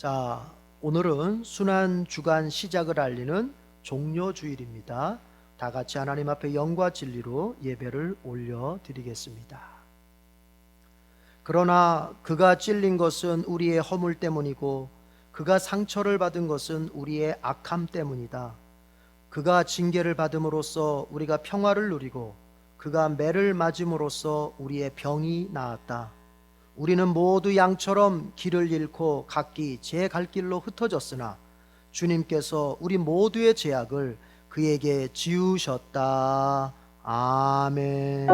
자, 오늘은 순환 주간 시작을 알리는 종료주일입니다. 다 같이 하나님 앞에 영과 진리로 예배를 올려드리겠습니다. 그러나 그가 찔린 것은 우리의 허물 때문이고 그가 상처를 받은 것은 우리의 악함 때문이다. 그가 징계를 받음으로써 우리가 평화를 누리고 그가 매를 맞음으로써 우리의 병이 나았다. 우리는 모두 양처럼 길을 잃고 각기 제 갈 길로 흩어졌으나 주님께서 우리 모두의 죄악을 그에게 지우셨다. 아멘.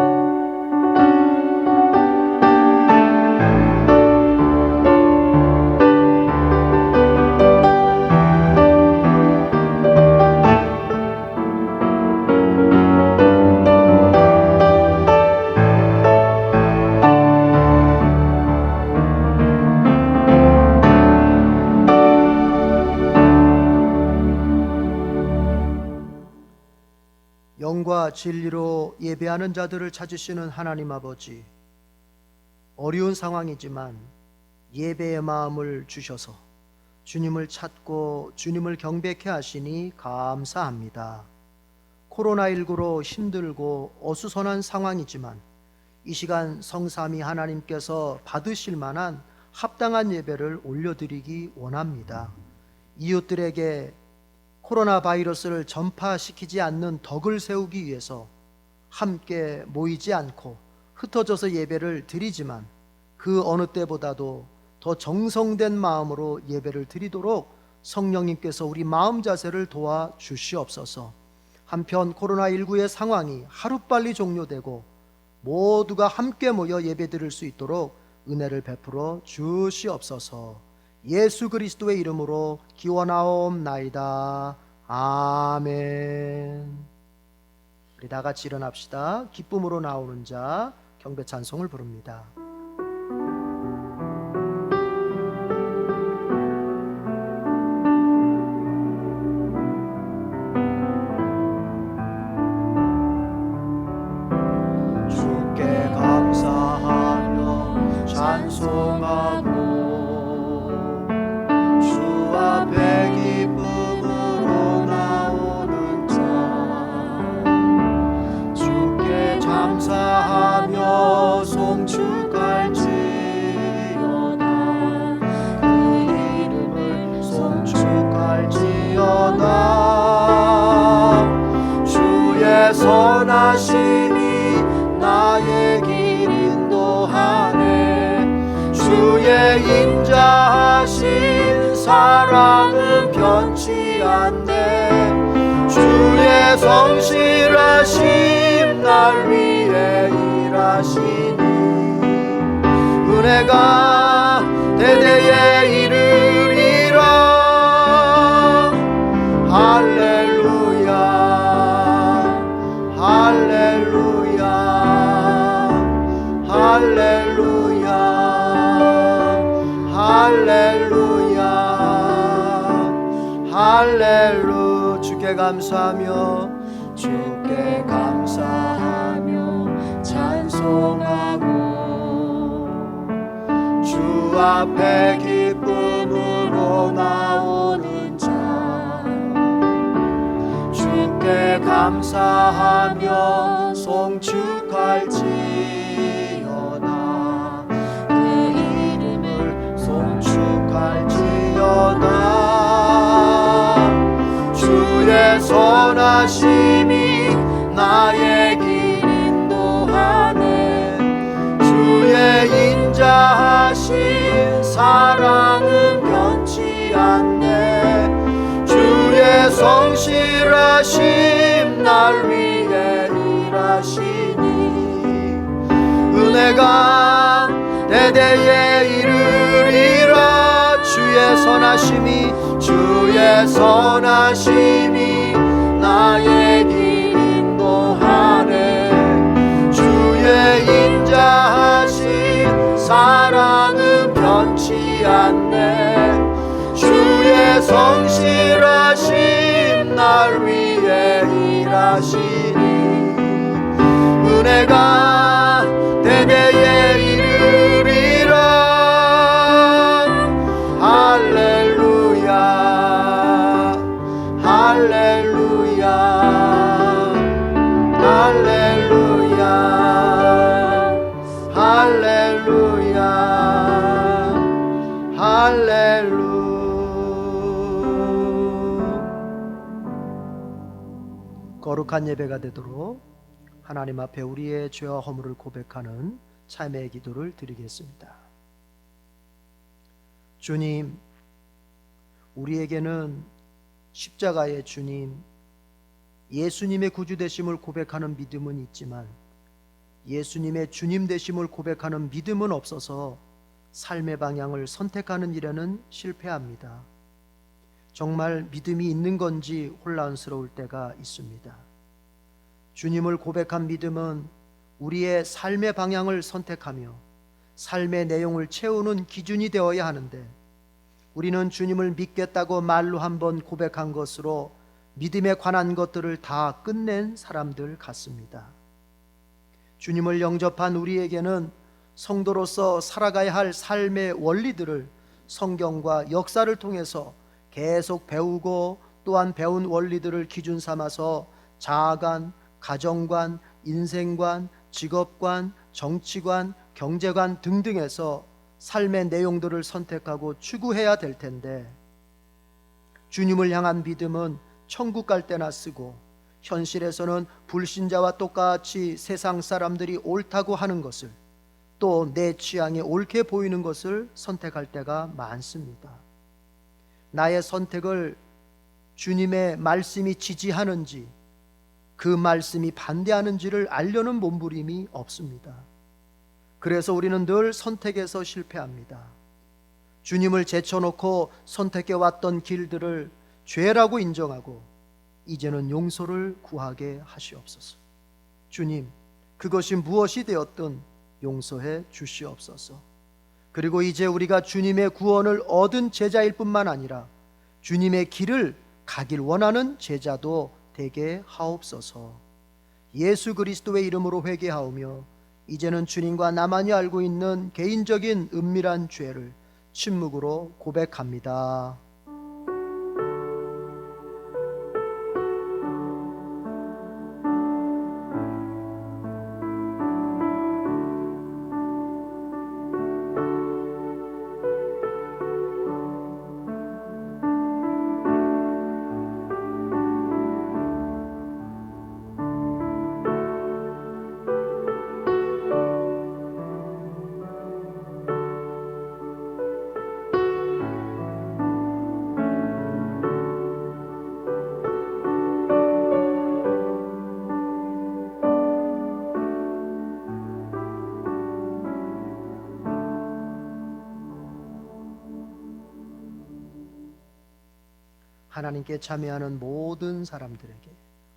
영과 진리로 예배하는 자들을 찾으시는 하나님 아버지, 어려운 상황이지만 예배의 마음을 주셔서 주님을 찾고 주님을 경배케 하시니 감사합니다. 코로나19로 힘들고 어수선한 상황이지만 이 시간 성삼위 하나님께서 받으실 만한 합당한 예배를 올려드리기 원합니다. 이웃들에게 코로나 바이러스를 전파시키지 않는 덕을 세우기 위해서 함께 모이지 않고 흩어져서 예배를 드리지만 그 어느 때보다도 더 정성된 마음으로 예배를 드리도록 성령님께서 우리 마음 자세를 도와 주시옵소서. 한편 코로나19의 상황이 하루빨리 종료되고 모두가 함께 모여 예배 드릴 수 있도록 은혜를 베풀어 주시옵소서. 예수 그리스도의 이름으로 기원하옵나이다. 아멘. 우리 다 같이 일어납시다. 기쁨으로 나오는 자 경배 찬송을 부릅니다. 주께 감사하며 찬송하고 감사하며 송축할지어다. 그 이름을 송축할지어다. 주의 선하심이 나의 길 인도하네. 주의 인자하신 사랑은 변치 않네. 주의 성실하심 날 위해 일하시니 은혜가 대대에 이르리라. 할렐루야 할렐루야 할렐루야 할렐루야 할렐루야. 주께 감사하며 주께 감사하며 찬송하고 주 앞에 기쁨으로 나오는 자 주께 감사하며 송축할지어다. 그 이름을 송축할지어다. 주의 선하심이 나의 길 인도하네. 주의 인자하신 사랑은 변치 않네. 주의 성실하심 날 위해 일하시니 은혜가 대대에 이르리라. 주의 선하심이 나의 길 인도하네. 주의 인자하신 사랑은 변치 않네. 주의 성실하심 날 위해 일하시니 은혜가 대대에 이르리라. 할렐루야 할렐루야 할렐루야 할렐루야 할렐루야. 거룩한 예배가 되도록 하나님 앞에 우리의 죄와 허물을 고백하는 참회의 기도를 드리겠습니다. 주님, 우리에게는 십자가의 주님, 예수님의 구주 되심을 고백하는 믿음은 있지만 예수님의 주님 되심을 고백하는 믿음은 없어서 삶의 방향을 선택하는 일에는 실패합니다. 정말 믿음이 있는 건지 혼란스러울 때가 있습니다. 주님을 고백한 믿음은 우리의 삶의 방향을 선택하며 삶의 내용을 채우는 기준이 되어야 하는데 우리는 주님을 믿겠다고 말로 한번 고백한 것으로 믿음에 관한 것들을 다 끝낸 사람들 같습니다. 주님을 영접한 우리에게는 성도로서 살아가야 할 삶의 원리들을 성경과 역사를 통해서 계속 배우고 또한 배운 원리들을 기준 삼아서 자아관, 가정관, 인생관, 직업관, 정치관, 경제관 등등에서 삶의 내용들을 선택하고 추구해야 될 텐데 주님을 향한 믿음은 천국 갈 때나 쓰고 현실에서는 불신자와 똑같이 세상 사람들이 옳다고 하는 것을 또 내 취향에 옳게 보이는 것을 선택할 때가 많습니다. 나의 선택을 주님의 말씀이 지지하는지 그 말씀이 반대하는지를 알려는 몸부림이 없습니다. 그래서 우리는 늘 선택에서 실패합니다. 주님을 제쳐놓고 선택해왔던 길들을 죄라고 인정하고 이제는 용서를 구하게 하시옵소서. 주님, 그것이 무엇이 되었든 용서해 주시옵소서. 그리고 이제 우리가 주님의 구원을 얻은 제자일 뿐만 아니라 주님의 길을 가길 원하는 제자도 되게 하옵소서. 예수 그리스도의 이름으로 회개하오며 이제는 주님과 나만이 알고 있는 개인적인 은밀한 죄를 침묵으로 고백합니다. 하나님께 참여하는 모든 사람들에게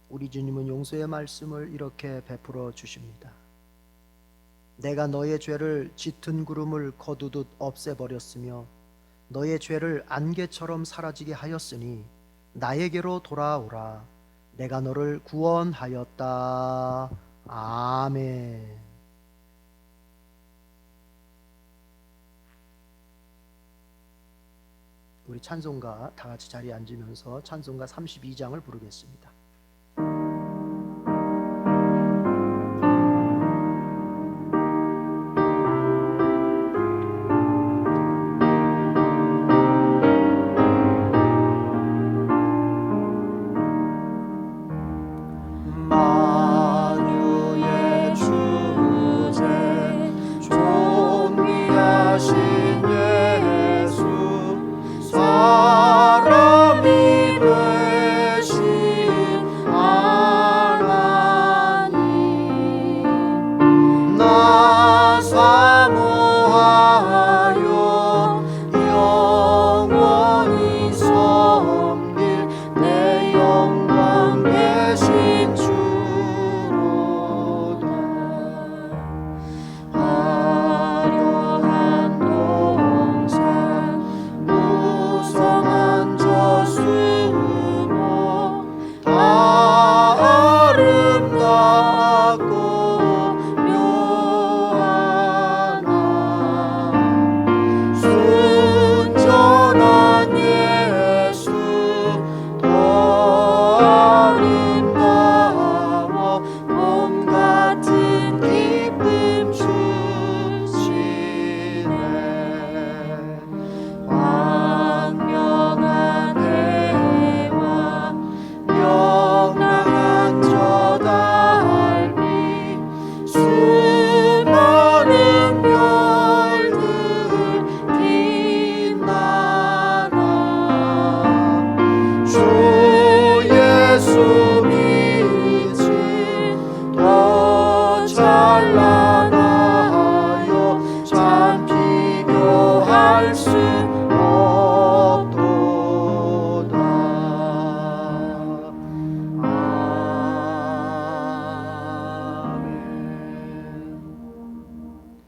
우리 주님은 용서의 말씀을 이렇게 베풀어 주십니다. 내가 너의 죄를 짙은 구름을 거두듯 없애버렸으며 너의 죄를 안개처럼 사라지게 하였으니 나에게로 돌아오라. 내가 너를 구원하였다. 아멘. 우리 찬송가 다 같이 자리에 앉으면서 찬송가 32장을 부르겠습니다. 만유의 주제 존귀하신 예수 사람이 되신 예수 빛은 더 찬란하여 참 비교할 수 없도다.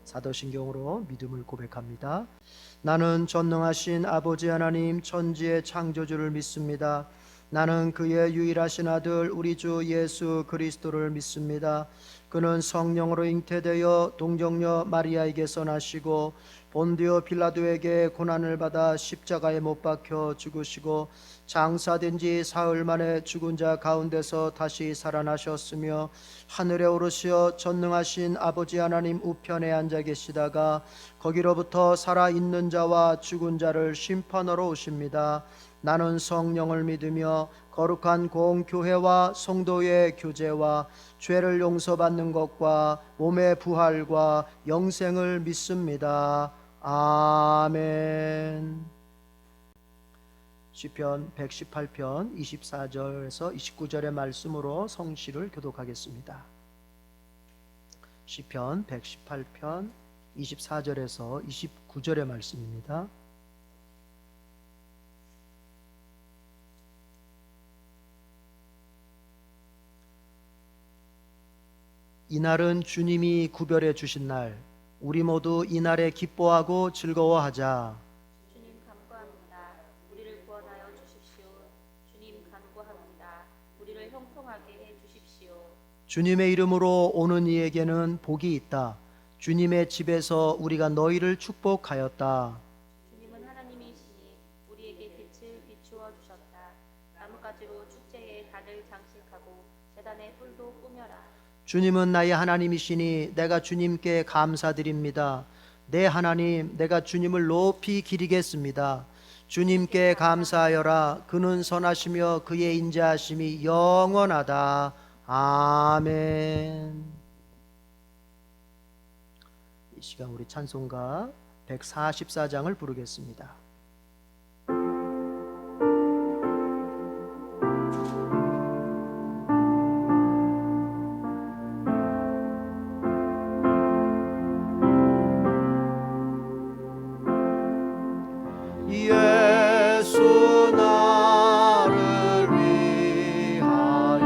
사도신경으로 믿음을 고백합니다. 나는 전능하신 아버지 하나님 천지의 창조주를 믿습니다. 나는 그의 유일하신 아들 우리 주 예수 그리스도를 믿습니다. 그는 성령으로 잉태되어 동정녀 마리아에게서 나시고 본디오 빌라도에게 고난을 받아 십자가에 못 박혀 죽으시고 장사된 지 사흘 만에 죽은 자 가운데서 다시 살아나셨으며 하늘에 오르시어 전능하신 아버지 하나님 우편에 앉아 계시다가 거기로부터 살아있는 자와 죽은 자를 심판하러 오십니다. 나는 성령을 믿으며 거룩한 공교회와 성도의 교제와 죄를 용서받는 것과 몸의 부활과 영생을 믿습니다. 아멘. 시편 118편 24절에서 29절의 말씀으로 성시를 교독하겠습니다. 시편 118편 24절에서 29절의 말씀입니다. 이날은 주님이 구별해 주신 날, 우리 모두 이날에 기뻐하고 즐거워하자. 주님 간구합니다. 우리를 구원하여 주십시오. 주님 간구합니다. 우리를 형통하게 해 주십시오. 주님의 이름으로 오는 이에게는 복이 있다. 주님의 집에서 우리가 너희를 축복하였다. 주님은 하나님이시니 우리에게 빛을 비추어 주셨다. 나뭇가지로 축제에 단을 장식하고 제단에 뿔도 꾸며라. 주님은 나의 하나님이시니 내가 주님께 감사드립니다. 내 하나님, 내가 주님을 높이 기리겠습니다. 주님께 감사하여라. 그는 선하시며 그의 인자하심이 영원하다. 아멘. 이 시간 우리 찬송가 144장을 부르겠습니다. 예수 나를 위하여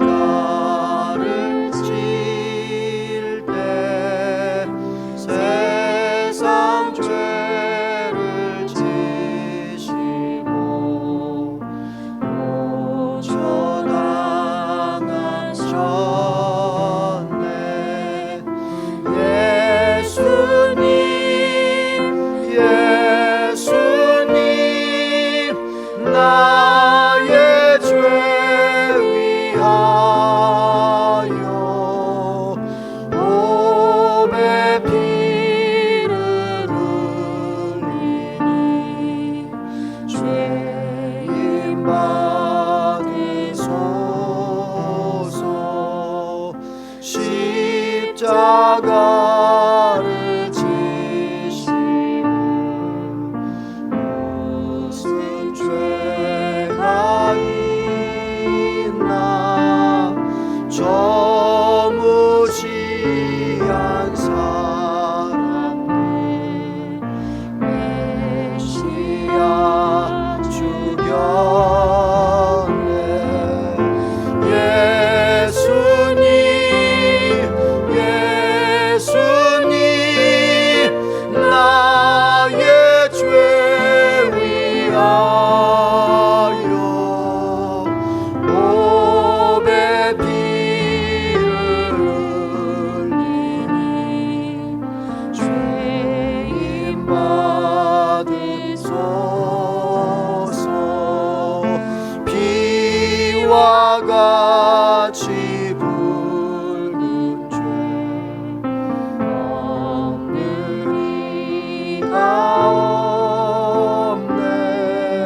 십자가를 질 때 세상 죄를 지시고 고초당하셨네. 예수님 나의 죄 위하여 몸에 피를 흘리니 죄인 받으소서. 십자가를 저 무지한 사람들 메시아 죽였네. 예수님 나의 죄 위하여 몸에 피를 흘리니 죄인 받으소서. 피와 같이 붉은 죄 없는 이가 없네.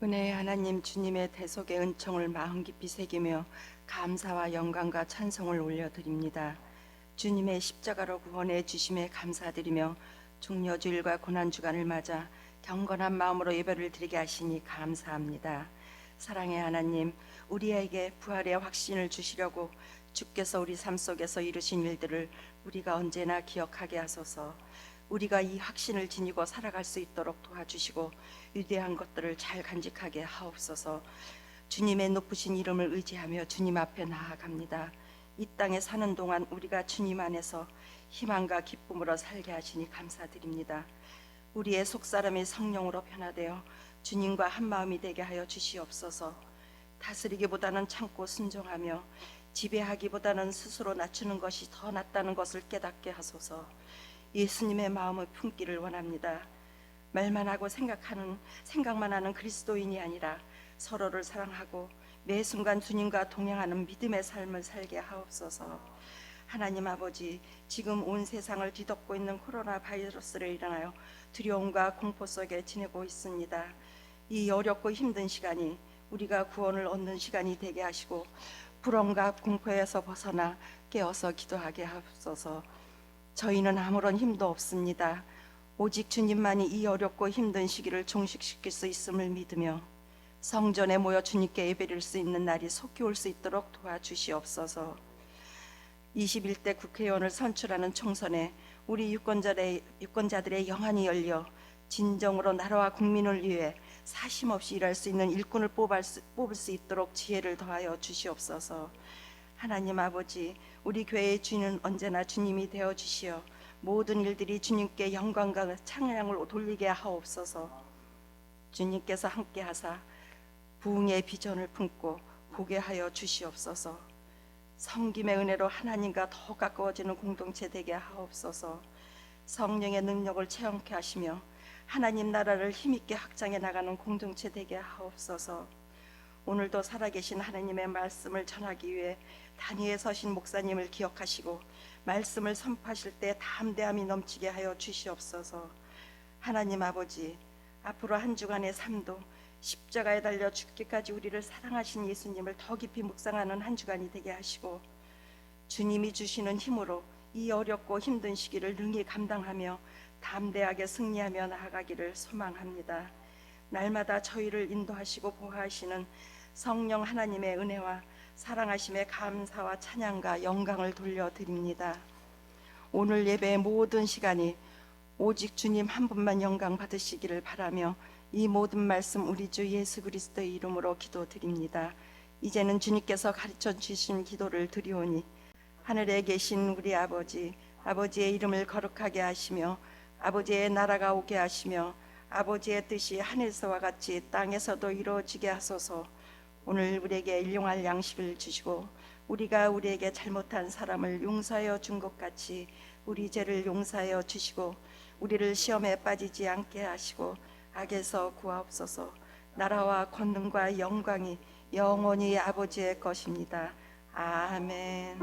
은혜의 하나님 주님의 대속의 은총을 마음 깊이 새기며 감사와 영광과 찬송을 올려드립니다. 주님의 십자가로 구원해 주심에 감사드리며 종려주일과 고난주간을 맞아 경건한 마음으로 예배를 드리게 하시니 감사합니다. 사랑의 하나님, 우리에게 부활의 확신을 주시려고 주께서 우리 삶 속에서 이루신 일들을 우리가 언제나 기억하게 하소서. 우리가 이 확신을 지니고 살아갈 수 있도록 도와주시고 위대한 것들을 잘 간직하게 하옵소서. 주님의 높으신 이름을 의지하며 주님 앞에 나아갑니다. 이 땅에 사는 동안 우리가 주님 안에서 희망과 기쁨으로 살게 하시니 감사드립니다. 우리의 속사람이 성령으로 변화되어 주님과 한 마음이 되게 하여 주시옵소서. 다스리기보다는 참고 순종하며 지배하기보다는 스스로 낮추는 것이 더 낫다는 것을 깨닫게 하소서. 예수님의 마음을 품기를 원합니다. 말만 하고 생각만 하는 그리스도인이 아니라 서로를 사랑하고 매 순간 주님과 동행하는 믿음의 삶을 살게 하옵소서. 하나님 아버지, 지금 온 세상을 뒤덮고 있는 코로나 바이러스로 인하여 두려움과 공포 속에 지내고 있습니다. 이 어렵고 힘든 시간이 우리가 구원을 얻는 시간이 되게 하시고 불안과 공포에서 벗어나 깨어서 기도하게 하옵소서. 저희는 아무런 힘도 없습니다. 오직 주님만이 이 어렵고 힘든 시기를 종식시킬 수 있음을 믿으며 성전에 모여 주님께 예배드릴 수 있는 날이 속히 올 수 있도록 도와주시옵소서. 21대 국회의원을 선출하는 총선에 우리 유권자들의 영안이 열려 진정으로 나라와 국민을 위해 사심없이 일할 수 있는 일꾼을 뽑을 수 있도록 지혜를 더하여 주시옵소서. 하나님 아버지, 우리 교회의 주인은 언제나 주님이 되어 주시어 모든 일들이 주님께 영광과 찬양을 돌리게 하옵소서. 주님께서 함께 하사 부흥의 비전을 품고 보게 하여 주시옵소서. 성김의 은혜로 하나님과 더 가까워지는 공동체 되게 하옵소서. 성령의 능력을 체험케 하시며 하나님 나라를 힘있게 확장해 나가는 공동체 되게 하옵소서. 오늘도 살아계신 하나님의 말씀을 전하기 위해 단위에 서신 목사님을 기억하시고 말씀을 선포하실 때 담대함이 넘치게 하여 주시옵소서. 하나님 아버지, 앞으로 한 주간의 삶도 십자가에 달려 죽기까지 우리를 사랑하신 예수님을 더 깊이 묵상하는 한 주간이 되게 하시고 주님이 주시는 힘으로 이 어렵고 힘든 시기를 능히 감당하며 담대하게 승리하며 나아가기를 소망합니다. 날마다 저희를 인도하시고 보호하시는 성령 하나님의 은혜와 사랑하심에 감사와 찬양과 영광을 돌려드립니다. 오늘 예배의 모든 시간이 오직 주님 한 분만 영광 받으시기를 바라며 이 모든 말씀 우리 주 예수 그리스도의 이름으로 기도드립니다. 이제는 주님께서 가르쳐 주신 기도를 드리오니 하늘에 계신 우리 아버지, 아버지의 이름을 거룩하게 하시며 아버지의 나라가 오게 하시며 아버지의 뜻이 하늘에서와 같이 땅에서도 이루어지게 하소서. 오늘 우리에게 일용할 양식을 주시고 우리가 우리에게 잘못한 사람을 용서하여 준 것 같이 우리 죄를 용서하여 주시고 우리를 시험에 빠지지 않게 하시고 악에서 구하옵소서. 나라와 권능과 영광이 영원히 아버지의 것입니다. 아멘.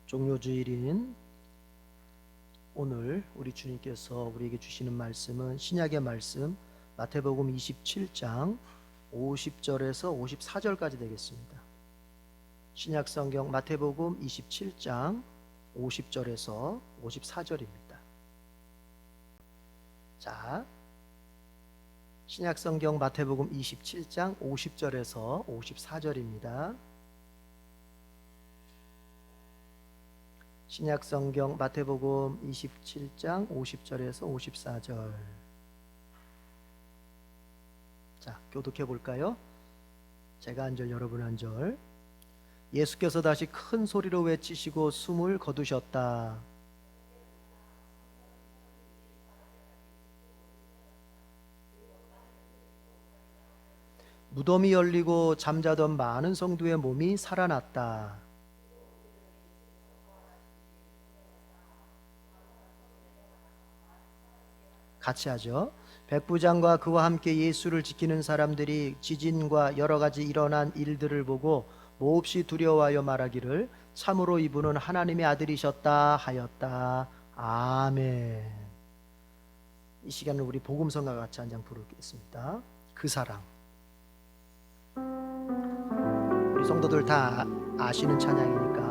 종료주일인 오늘 우리 주님께서 우리에게 주시는 말씀은 신약의 말씀 마태복음 27장 50절에서 54절까지 되겠습니다. 신약 성경 마태복음 27장 50절에서 54절입니다. 자, 신약 성경 마태복음 27장 50절에서 54절입니다. 신약 성경 마태복음 27장 50절에서 54절. 자, 교독해 볼까요? 제가 한 절, 여러분 한 절. 예수께서 다시 큰 소리로 외치시고 숨을 거두셨다. 무덤이 열리고 잠자던 많은 성도의 몸이 살아났다. 같이 하죠. 백부장과 그와 함께 예수를 지키는 사람들이 지진과 여러 가지 일어난 일들을 보고 몹시 두려워하여 말하기를 참으로 이분은 하나님의 아들이셨다 하였다. 아멘. 이 시간은 우리 복음성과 같이 한 장 부르겠습니다. 그 사랑. 우리 성도들 다 아시는 찬양이니까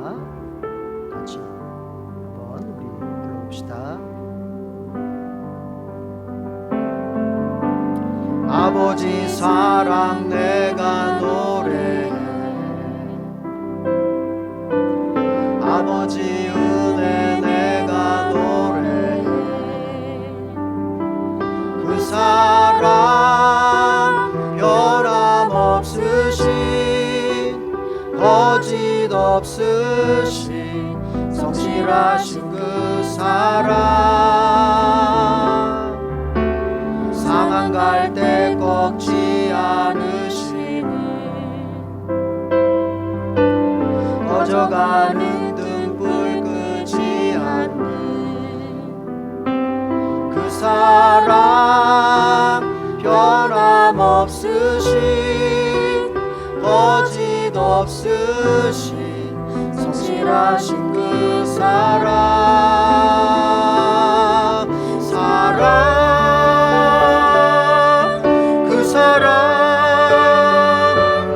같이 한번 우리 불러봅시다. 아버지 사랑 내가 노래해, 아버지 은혜 내가 노래해, 그 사랑 변함없으신 거짓 없으신 성실하신 그 사랑, 상한 갈대 꺾지 않으시는, 꺼져가는 등불 끄지 않는 그 사랑, 변함없으신 거짓 없으신 성실하신 그 사랑, 그 사랑,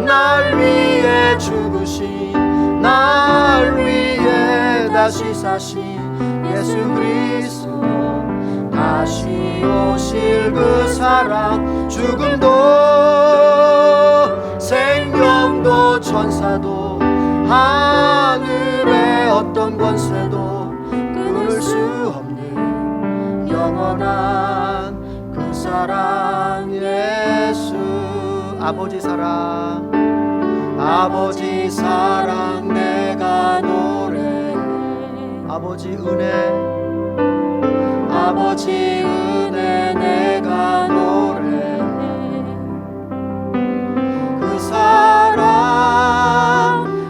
날 위해 죽으신, 날 위해 다시 사신 예수 그리스도, 다시 오실 그 사랑, 죽음도 생명도 천사도 하늘의 어떤 권세도 끊을 수 없는 영원한 그 사랑 예수. 아버지 사랑, 아버지 사랑 내가 노래해, 아버지 은혜, 아버지 은혜 내가 노래해, 그 사랑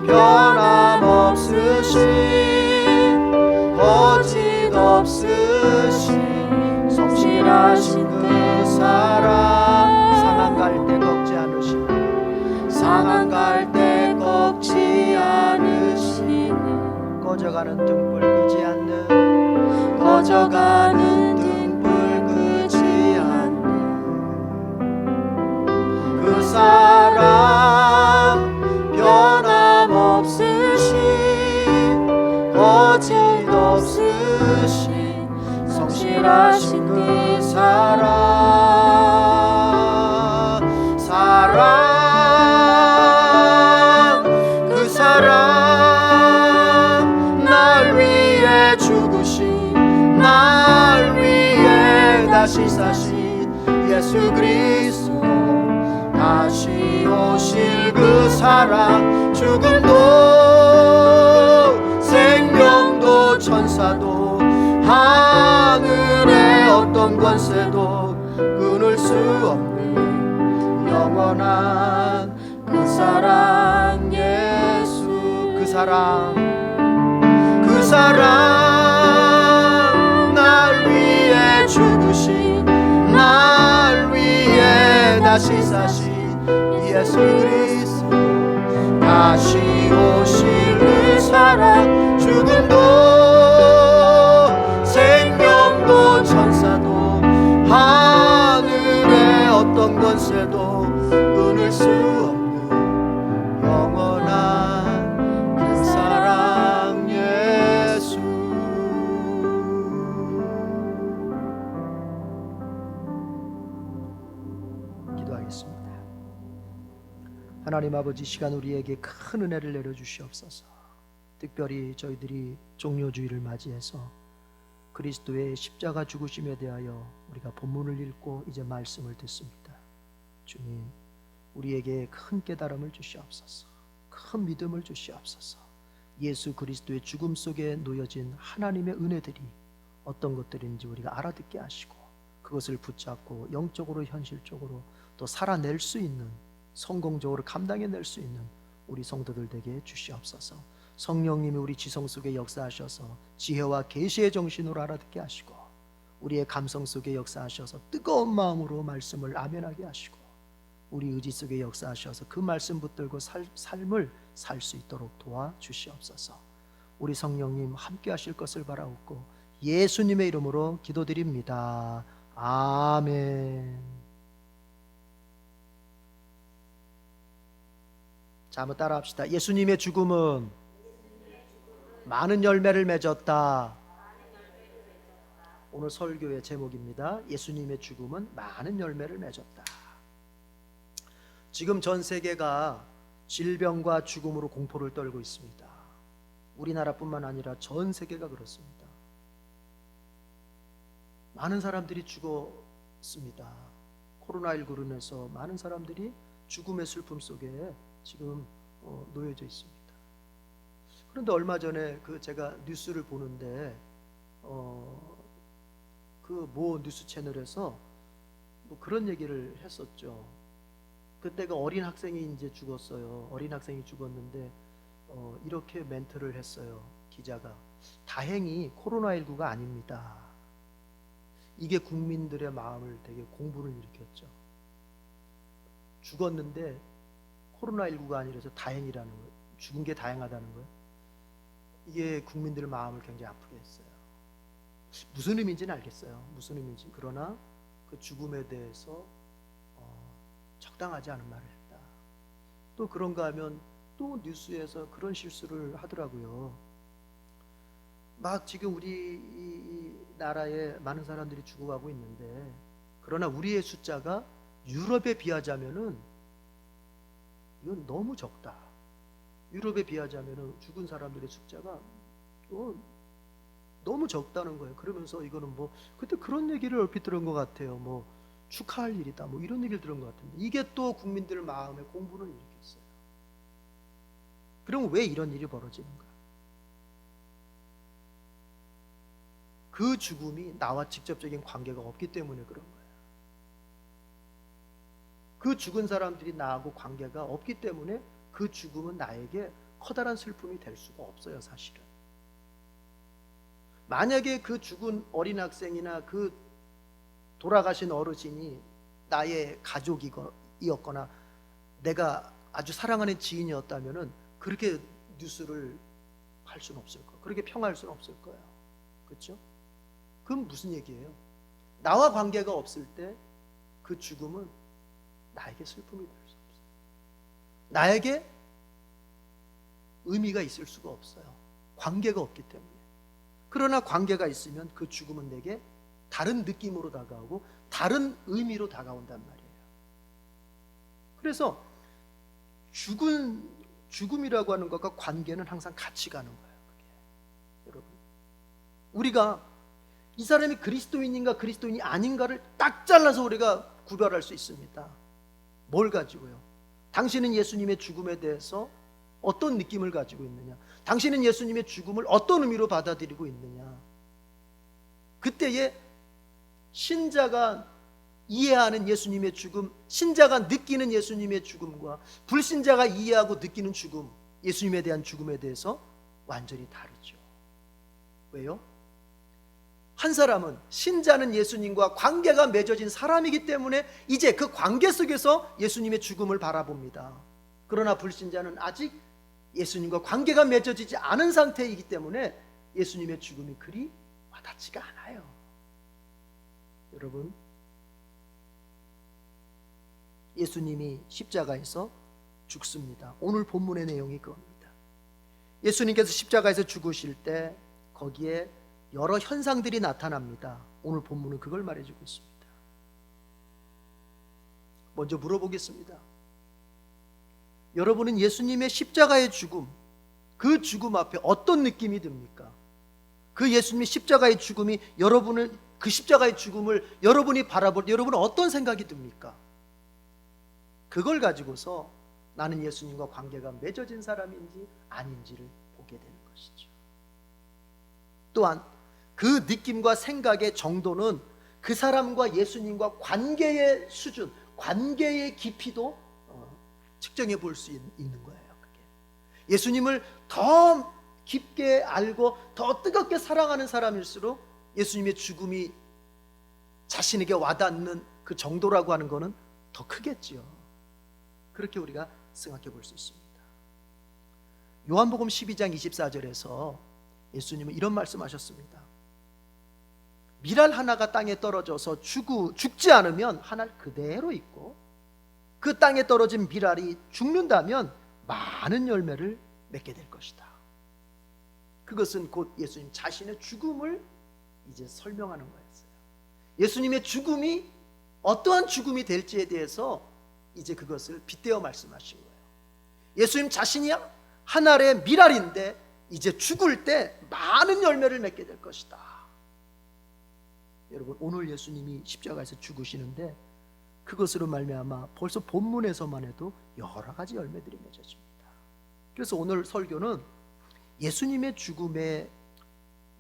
변함없으신 거짓 없으신 성실하신 그 사랑, 상한 갈대 꺾지 않으시는, 상한 갈대 꺾지 않으시는, 꺼져가는 등불 끄지 않는, 꺼져가는 등불 끄지 않는 그 사랑, 변함없으신 거짓 없으신 성실하신 그 사랑, 사랑, 그 사랑, 날 위해 죽으신, 날 위해 다시 사신 예수 그리스도, 다시 오실 그 사랑, 죽음도 생명도 천사도 하늘의 어떤 권세도 끊을 수 없는 영원한 그 사랑 예수. 그 사랑, 그 사랑, 날 위해 죽으신, 날 위해 다시 사신 예수 그리스도, 다시 오실 그 사랑, 죽음도 생명도 천사도 하늘의 어떤 권세도 끊을 수 없는 영원한 그 사랑 예수. 기도하겠습니다. 하나님 아버지, 시간 우리에게 큰 은혜를 내려주시옵소서. 특별히 저희들이 종료주의를 맞이해서 그리스도의 십자가 죽으심에 대하여 우리가 본문을 읽고 이제 말씀을 듣습니다. 주님, 우리에게 큰 깨달음을 주시옵소서. 큰 믿음을 주시옵소서. 예수 그리스도의 죽음 속에 놓여진 하나님의 은혜들이 어떤 것들인지 우리가 알아듣게 하시고, 그것을 붙잡고 영적으로 현실적으로 또 살아낼 수 있는, 성공적으로 감당해낼 수 있는 우리 성도들 되게 주시옵소서. 성령님이 우리 지성 속에 역사하셔서 지혜와 계시의 정신으로 알아듣게 하시고, 우리의 감성 속에 역사하셔서 뜨거운 마음으로 말씀을 아멘하게 하시고 우리 의지 속에 역사하셔서 그 말씀 붙들고 삶을 살 수 있도록 도와주시옵소서. 우리 성령님 함께 하실 것을 바라옵고 예수님의 이름으로 기도드립니다. 아멘. 자, 한번 따라 합시다. 예수님의 죽음은 많은 열매를 맺었다. 오늘 설교의 제목입니다. 예수님의 죽음은 많은 열매를 맺었다. 지금 전 세계가 질병과 죽음으로 공포를 떨고 있습니다. 우리나라뿐만 아니라 전 세계가 그렇습니다. 많은 사람들이 죽었습니다. 코로나19로 인해서 많은 사람들이 죽음의 슬픔 속에 지금 놓여져 있습니다. 그런데 얼마 전에 제가 뉴스를 보는데 그 모 뉴스 채널에서 뭐 그런 얘기를 했었죠. 그때가 어린 학생이 이제 죽었어요. 어린 학생이 죽었는데 이렇게 멘트를 했어요. 기자가 다행히 코로나19가 아닙니다. 이게 국민들의 마음을 되게 공분을 일으켰죠. 죽었는데 코로나19가 아니라서 다행이라는 거예요. 죽은 게 다행하다는 거예요. 이게 국민들 마음을 굉장히 아프게 했어요. 무슨 의미인지는 알겠어요. 무슨 의미인지. 그러나 그 죽음에 대해서 적당하지 않은 말을 했다. 또 그런가 하면 또 뉴스에서 그런 실수를 하더라고요. 막 지금 우리 이 나라에 많은 사람들이 죽어가고 있는데 그러나 우리의 숫자가 유럽에 비하자면은 이건 너무 적다. 유럽에 비하자면은 죽은 사람들의 숫자가 너무 적다는 거예요. 그러면서 이거는 뭐 그때 그런 얘기를 얼핏 들은 것 같아요. 뭐 축하할 일이다. 뭐 이런 얘기를 들은 것 같은데 이게 또 국민들 마음에 공분을 일으켰어요. 그럼 왜 이런 일이 벌어지는가? 그 죽음이 나와 직접적인 관계가 없기 때문에 그런 거예요. 그 죽은 사람들이 나하고 관계가 없기 때문에 그 죽음은 나에게 커다란 슬픔이 될 수가 없어요, 사실은. 만약에 그 죽은 어린 학생이나 그 돌아가신 어르신이 나의 가족이었거나 내가 아주 사랑하는 지인이었다면은 그렇게 뉴스를 할 수는 없을 거예요. 그렇게 평할 수는 없을 거예요. 그렇죠? 그건 무슨 얘기예요? 나와 관계가 없을 때 그 죽음은 나에게 슬픔이 될 수 없어요. 나에게 의미가 있을 수가 없어요. 관계가 없기 때문에. 그러나 관계가 있으면 그 죽음은 내게 다른 느낌으로 다가오고 다른 의미로 다가온단 말이에요. 그래서 죽음이라고 하는 것과 관계는 항상 같이 가는 거예요. 그게. 여러분, 우리가 이 사람이 그리스도인인가 그리스도인이 아닌가를 딱 잘라서 우리가 구별할 수 있습니다. 뭘 가지고요? 당신은 예수님의 죽음에 대해서 어떤 느낌을 가지고 있느냐? 당신은 예수님의 죽음을 어떤 의미로 받아들이고 있느냐? 그때에 신자가 이해하는 예수님의 죽음, 신자가 느끼는 예수님의 죽음과 불신자가 이해하고 느끼는 죽음, 예수님에 대한 죽음에 대해서 완전히 다르죠. 왜요? 한 사람은 신자는 예수님과 관계가 맺어진 사람이기 때문에 이제 그 관계 속에서 예수님의 죽음을 바라봅니다. 그러나 불신자는 아직 예수님과 관계가 맺어지지 않은 상태이기 때문에 예수님의 죽음이 그리 와닿지가 않아요. 여러분, 예수님이 십자가에서 죽습니다. 오늘 본문의 내용이 그겁니다. 예수님께서 십자가에서 죽으실 때 거기에 여러 현상들이 나타납니다. 오늘 본문은 그걸 말해주고 있습니다. 먼저 물어보겠습니다. 여러분은 예수님의 십자가의 죽음, 그 죽음 앞에 어떤 느낌이 듭니까? 그 예수님의 십자가의 죽음이 그 십자가의 죽음을 여러분이 바라볼 때 여러분은 어떤 생각이 듭니까? 그걸 가지고서 나는 예수님과 관계가 맺어진 사람인지 아닌지를 보게 되는 것이죠. 또한 그 느낌과 생각의 정도는 그 사람과 예수님과 관계의 수준, 관계의 깊이도 측정해 볼 수 있는 거예요. 그게. 예수님을 더 깊게 알고 더 뜨겁게 사랑하는 사람일수록 예수님의 죽음이 자신에게 와닿는 그 정도라고 하는 것은 더 크겠지요. 그렇게 우리가 생각해 볼 수 있습니다. 요한복음 12장 24절에서 예수님은 이런 말씀하셨습니다. 밀알 하나가 땅에 떨어져서 죽지 않으면 하늘 그대로 있고, 그 땅에 떨어진 밀알이 죽는다면 많은 열매를 맺게 될 것이다. 그것은 곧 예수님 자신의 죽음을 이제 설명하는 거였어요. 예수님의 죽음이 어떠한 죽음이 될지에 대해서 이제 그것을 빗대어 말씀하신 거예요. 예수님 자신이 한 알의 밀알인데 이제 죽을 때 많은 열매를 맺게 될 것이다. 여러분, 오늘 예수님이 십자가에서 죽으시는데 그것으로 말미암아 벌써 본문에서만 해도 여러 가지 열매들이 맺어집니다. 그래서 오늘 설교는 예수님의 죽음의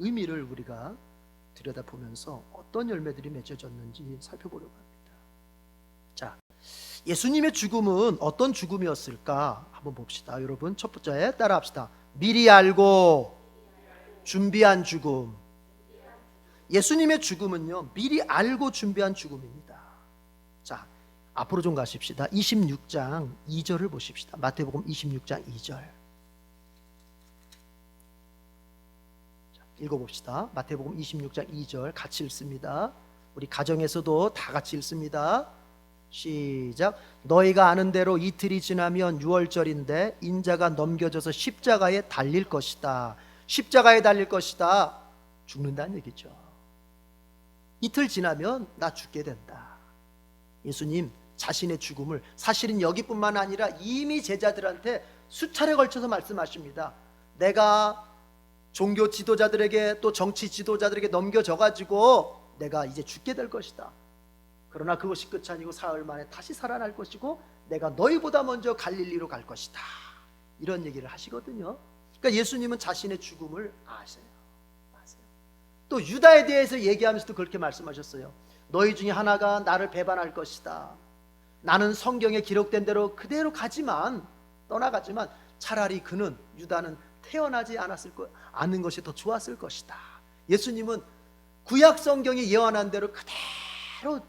의미를 우리가 들여다보면서 어떤 열매들이 맺어졌는지 살펴보려고 합니다. 자, 예수님의 죽음은 어떤 죽음이었을까 한번 봅시다. 여러분, 첫 번째 따라합시다. 미리 알고 준비한 죽음. 예수님의 죽음은요, 미리 알고 준비한 죽음입니다. 자, 앞으로 좀 가십시다. 26장 2절을 보십시다. 마태복음 26장 2절. 자, 읽어봅시다. 마태복음 26장 2절 같이 읽습니다. 우리 가정에서도 다 같이 읽습니다. 시작. 너희가 아는 대로 이틀이 지나면 유월절인데 인자가 넘겨져서 십자가에 달릴 것이다. 십자가에 달릴 것이다. 죽는다는 얘기죠. 이틀 지나면 나 죽게 된다. 예수님 자신의 죽음을 사실은 여기뿐만 아니라 이미 제자들한테 수차례 걸쳐서 말씀하십니다. 내가 종교 지도자들에게 또 정치 지도자들에게 넘겨져 가지고 내가 이제 죽게 될 것이다. 그러나 그것이 끝이 아니고 사흘 만에 다시 살아날 것이고 내가 너희보다 먼저 갈릴리로 갈 것이다. 이런 얘기를 하시거든요. 그러니까 예수님은 자신의 죽음을 아세요. 또 유다에 대해서 얘기하면서도 그렇게 말씀하셨어요. 너희 중에 하나가 나를 배반할 것이다. 나는 성경에 기록된 대로 그대로 떠나가지만 차라리 그는, 유다는 태어나지 않는 것이 더 좋았을 것이다. 예수님은 구약 성경이 예언한 대로 그대로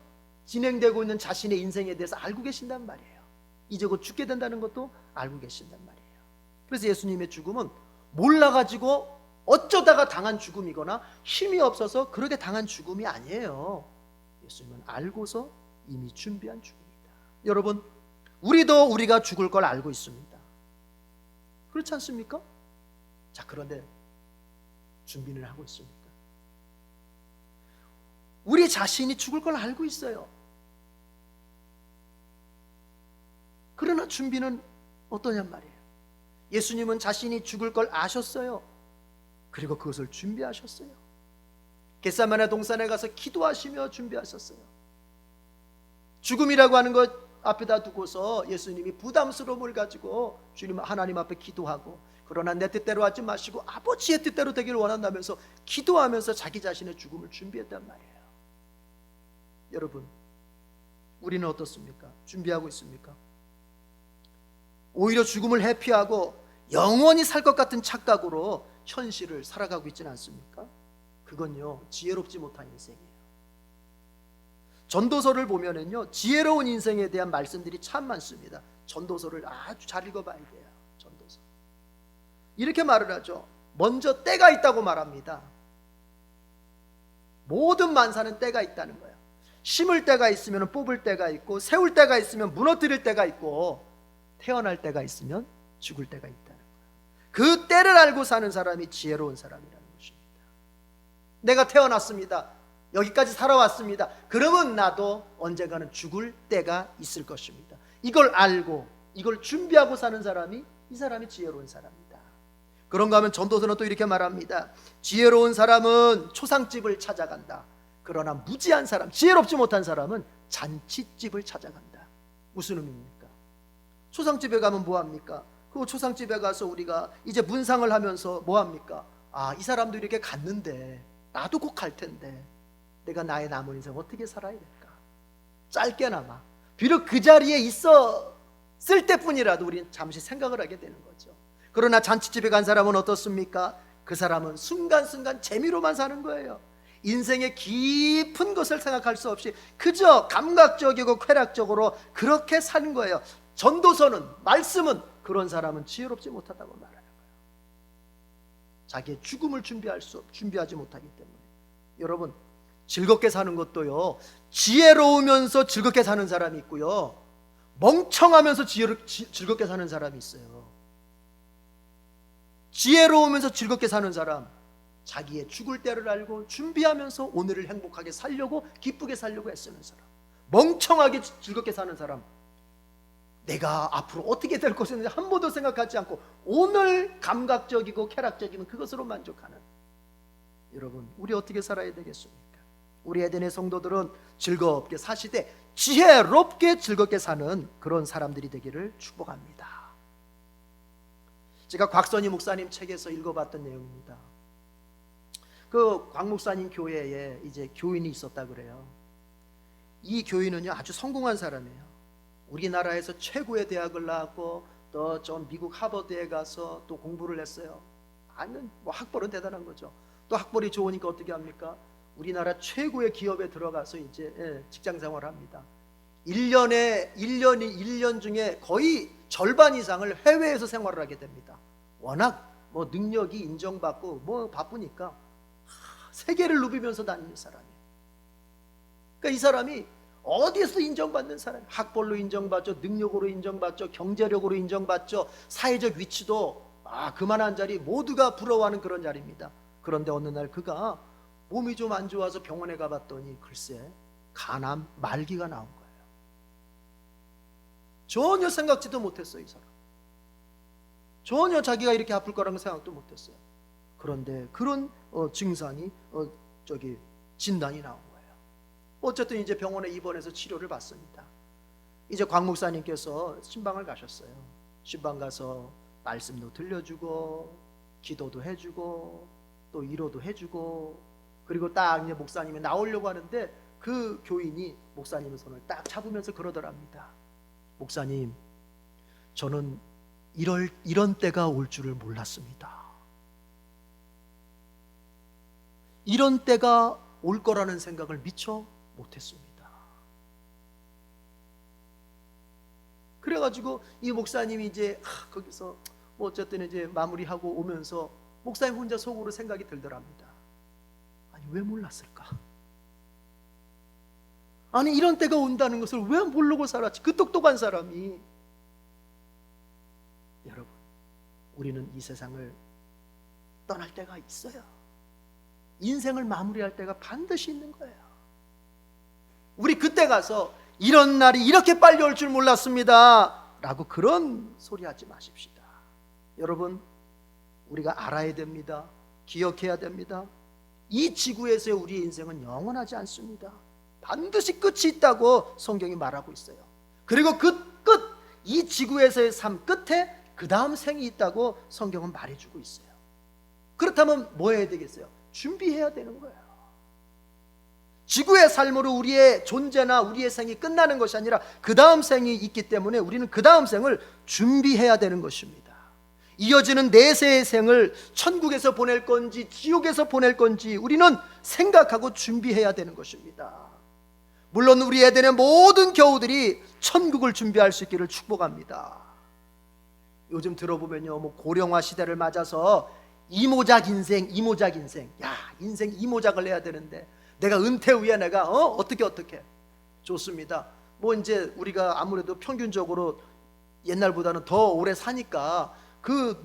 진행되고 있는 자신의 인생에 대해서 알고 계신단 말이에요. 이제 곧 죽게 된다는 것도 알고 계신단 말이에요. 그래서 예수님의 죽음은 몰라가지고 어쩌다가 당한 죽음이거나 힘이 없어서 그렇게 당한 죽음이 아니에요. 예수님은 알고서 이미 준비한 죽음이다. 여러분, 우리가 죽을 걸 알고 있습니다. 그렇지 않습니까? 자, 그런데 준비는 하고 있습니까? 우리 자신이 죽을 걸 알고 있어요. 그러나 준비는 어떠냔 말이에요. 예수님은 자신이 죽을 걸 아셨어요. 그리고 그것을 준비하셨어요. 겟세마네 동산에 가서 기도하시며 준비하셨어요. 죽음이라고 하는 것 앞에다 두고서 예수님이 부담스러움을 가지고 주님 하나님 앞에 기도하고, 그러나 내 뜻대로 하지 마시고 아버지의 뜻대로 되기를 원한다면서 기도하면서 자기 자신의 죽음을 준비했단 말이에요. 여러분, 우리는 어떻습니까? 준비하고 있습니까? 오히려 죽음을 회피하고 영원히 살 것 같은 착각으로 현실을 살아가고 있지는 않습니까? 그건요, 지혜롭지 못한 인생이에요. 전도서를 보면은요, 지혜로운 인생에 대한 말씀들이 참 많습니다. 전도서를 아주 잘 읽어봐야 돼요. 전도서 이렇게 말을 하죠. 먼저 때가 있다고 말합니다. 모든 만사는 때가 있다는 거예요. 심을 때가 있으면 뽑을 때가 있고, 세울 때가 있으면 무너뜨릴 때가 있고, 태어날 때가 있으면 죽을 때가 있다는 거예요. 그 때를 알고 사는 사람이 지혜로운 사람이라는 것입니다. 내가 태어났습니다. 여기까지 살아왔습니다. 그러면 나도 언젠가는 죽을 때가 있을 것입니다. 이걸 알고 이걸 준비하고 사는 사람이, 이 사람이 지혜로운 사람이다. 그런가 하면 전도서는 또 이렇게 말합니다. 지혜로운 사람은 초상집을 찾아간다. 그러나 무지한 사람, 지혜롭지 못한 사람은 잔치집을 찾아간다. 무슨 의미입니까? 초상집에 가면 뭐합니까? 그 초상집에 가서 우리가 이제 문상을 하면서 뭐합니까? 아, 이 사람도 이렇게 갔는데 나도 곧 갈 텐데 내가 나의 남은 인생 어떻게 살아야 될까? 짧게나마 비록 그 자리에 있었을 때뿐이라도 우리는 잠시 생각을 하게 되는 거죠. 그러나 잔치집에 간 사람은 어떻습니까? 그 사람은 순간순간 재미로만 사는 거예요. 인생의 깊은 것을 생각할 수 없이 그저 감각적이고 쾌락적으로 그렇게 사는 거예요. 전도서는, 말씀은 그런 사람은 지혜롭지 못하다고 말하는 거예요. 자기의 죽음을 준비하지 못하기 때문에. 여러분, 즐겁게 사는 것도요, 지혜로우면서 즐겁게 사는 사람이 있고요, 멍청하면서 즐겁게 사는 사람이 있어요. 지혜로우면서 즐겁게 사는 사람, 자기의 죽을 때를 알고 준비하면서 오늘을 행복하게 살려고, 기쁘게 살려고 애쓰는 사람. 멍청하게 즐겁게 사는 사람, 내가 앞으로 어떻게 될 것인지 한 번도 생각하지 않고 오늘 감각적이고 쾌락적이면 그것으로 만족하는. 여러분, 우리 어떻게 살아야 되겠습니까? 우리 에덴의 성도들은 즐겁게 사시되 지혜롭게 즐겁게 사는 그런 사람들이 되기를 축복합니다. 제가 곽선희 목사님 책에서 읽어봤던 내용입니다. 그 곽 목사님 교회에 이제 교인이 있었다 그래요. 이 교인은요, 아주 성공한 사람이에요. 우리나라에서 최고의 대학을 나왔고 또 전 미국 하버드에 가서 또 공부를 했어요. 아니, 뭐 학벌은 대단한 거죠. 또 학벌이 좋으니까 어떻게 합니까? 우리나라 최고의 기업에 들어가서 이제 직장 생활을 합니다. 1년 중에 거의 절반 이상을 해외에서 생활을 하게 됩니다. 워낙 뭐 능력이 인정받고 뭐 바쁘니까 세계를 누비면서 다니는 사람이에요. 그러니까 이 사람이 어디에서 인정받는 사람이에요. 학벌로 인정받죠, 능력으로 인정받죠, 경제력으로 인정받죠, 사회적 위치도 그만한 자리, 모두가 부러워하는 그런 자리입니다. 그런데 어느 날 그가 몸이 좀 안 좋아서 병원에 가봤더니 글쎄 간암 말기가 나온 거예요. 전혀 생각지도 못했어요. 이 사람 전혀 자기가 이렇게 아플 거라는 생각도 못했어요. 그런데 그런 증상이 진단이 나온 거예요. 어쨌든 이제 병원에 입원해서 치료를 받습니다. 이제 곽 목사님께서 신방을 가셨어요. 신방 가서 말씀도 들려주고 기도도 해주고 또 위로도 해주고, 그리고 딱 이제 목사님이 나오려고 하는데 그 교인이 목사님의 손을 딱 잡으면서 그러더랍니다. 목사님, 저는 이런 때가 올 줄을 몰랐습니다. 이런 때가 올 거라는 생각을 미처 못했습니다. 그래가지고 이 목사님이 이제 거기서 뭐 어쨌든 이제 마무리하고 오면서 목사님 혼자 속으로 생각이 들더랍니다. 아니, 왜 몰랐을까? 아니, 이런 때가 온다는 것을 왜 모르고 살았지? 그 똑똑한 사람이. 여러분, 우리는 이 세상을 떠날 때가 있어요. 인생을 마무리할 때가 반드시 있는 거예요. 우리 그때 가서 이런 날이 이렇게 빨리 올 줄 몰랐습니다 라고 그런 소리 하지 마십시다. 여러분, 우리가 알아야 됩니다. 기억해야 됩니다. 이 지구에서의 우리의 인생은 영원하지 않습니다. 반드시 끝이 있다고 성경이 말하고 있어요. 그리고 그 끝, 이 지구에서의 삶 끝에 그 다음 생이 있다고 성경은 말해주고 있어요. 그렇다면 뭐 해야 되겠어요? 준비해야 되는 거예요. 지구의 삶으로 우리의 존재나 우리의 생이 끝나는 것이 아니라 그 다음 생이 있기 때문에 우리는 그 다음 생을 준비해야 되는 것입니다. 이어지는 내세의 생을 천국에서 보낼 건지 지옥에서 보낼 건지 우리는 생각하고 준비해야 되는 것입니다. 물론 우리 에덴의 모든 교우들이 천국을 준비할 수 있기를 축복합니다. 요즘 들어보면요, 뭐 고령화 시대를 맞아서 이모작 인생, 야, 인생 이모작을 해야 되는데 내가 은퇴 후에 내가 어떻게 좋습니다. 뭐 이제 우리가 아무래도 평균적으로 옛날보다는 더 오래 사니까 그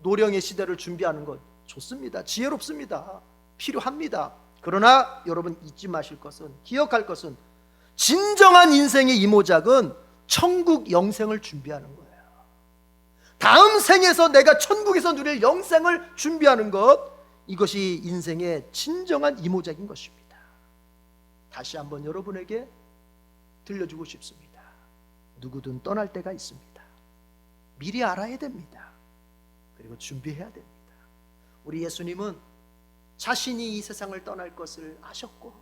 노령의 시대를 준비하는 것 좋습니다. 지혜롭습니다. 필요합니다. 그러나 여러분 잊지 마실 것은, 기억할 것은, 진정한 인생의 이모작은 천국 영생을 준비하는 거예요. 다음 생에서 내가 천국에서 누릴 영생을 준비하는 것, 이것이 인생의 진정한 이모작인 것입니다. 다시 한번 여러분에게 들려주고 싶습니다. 누구든 떠날 때가 있습니다. 미리 알아야 됩니다. 그리고 준비해야 됩니다. 우리 예수님은 자신이 이 세상을 떠날 것을 아셨고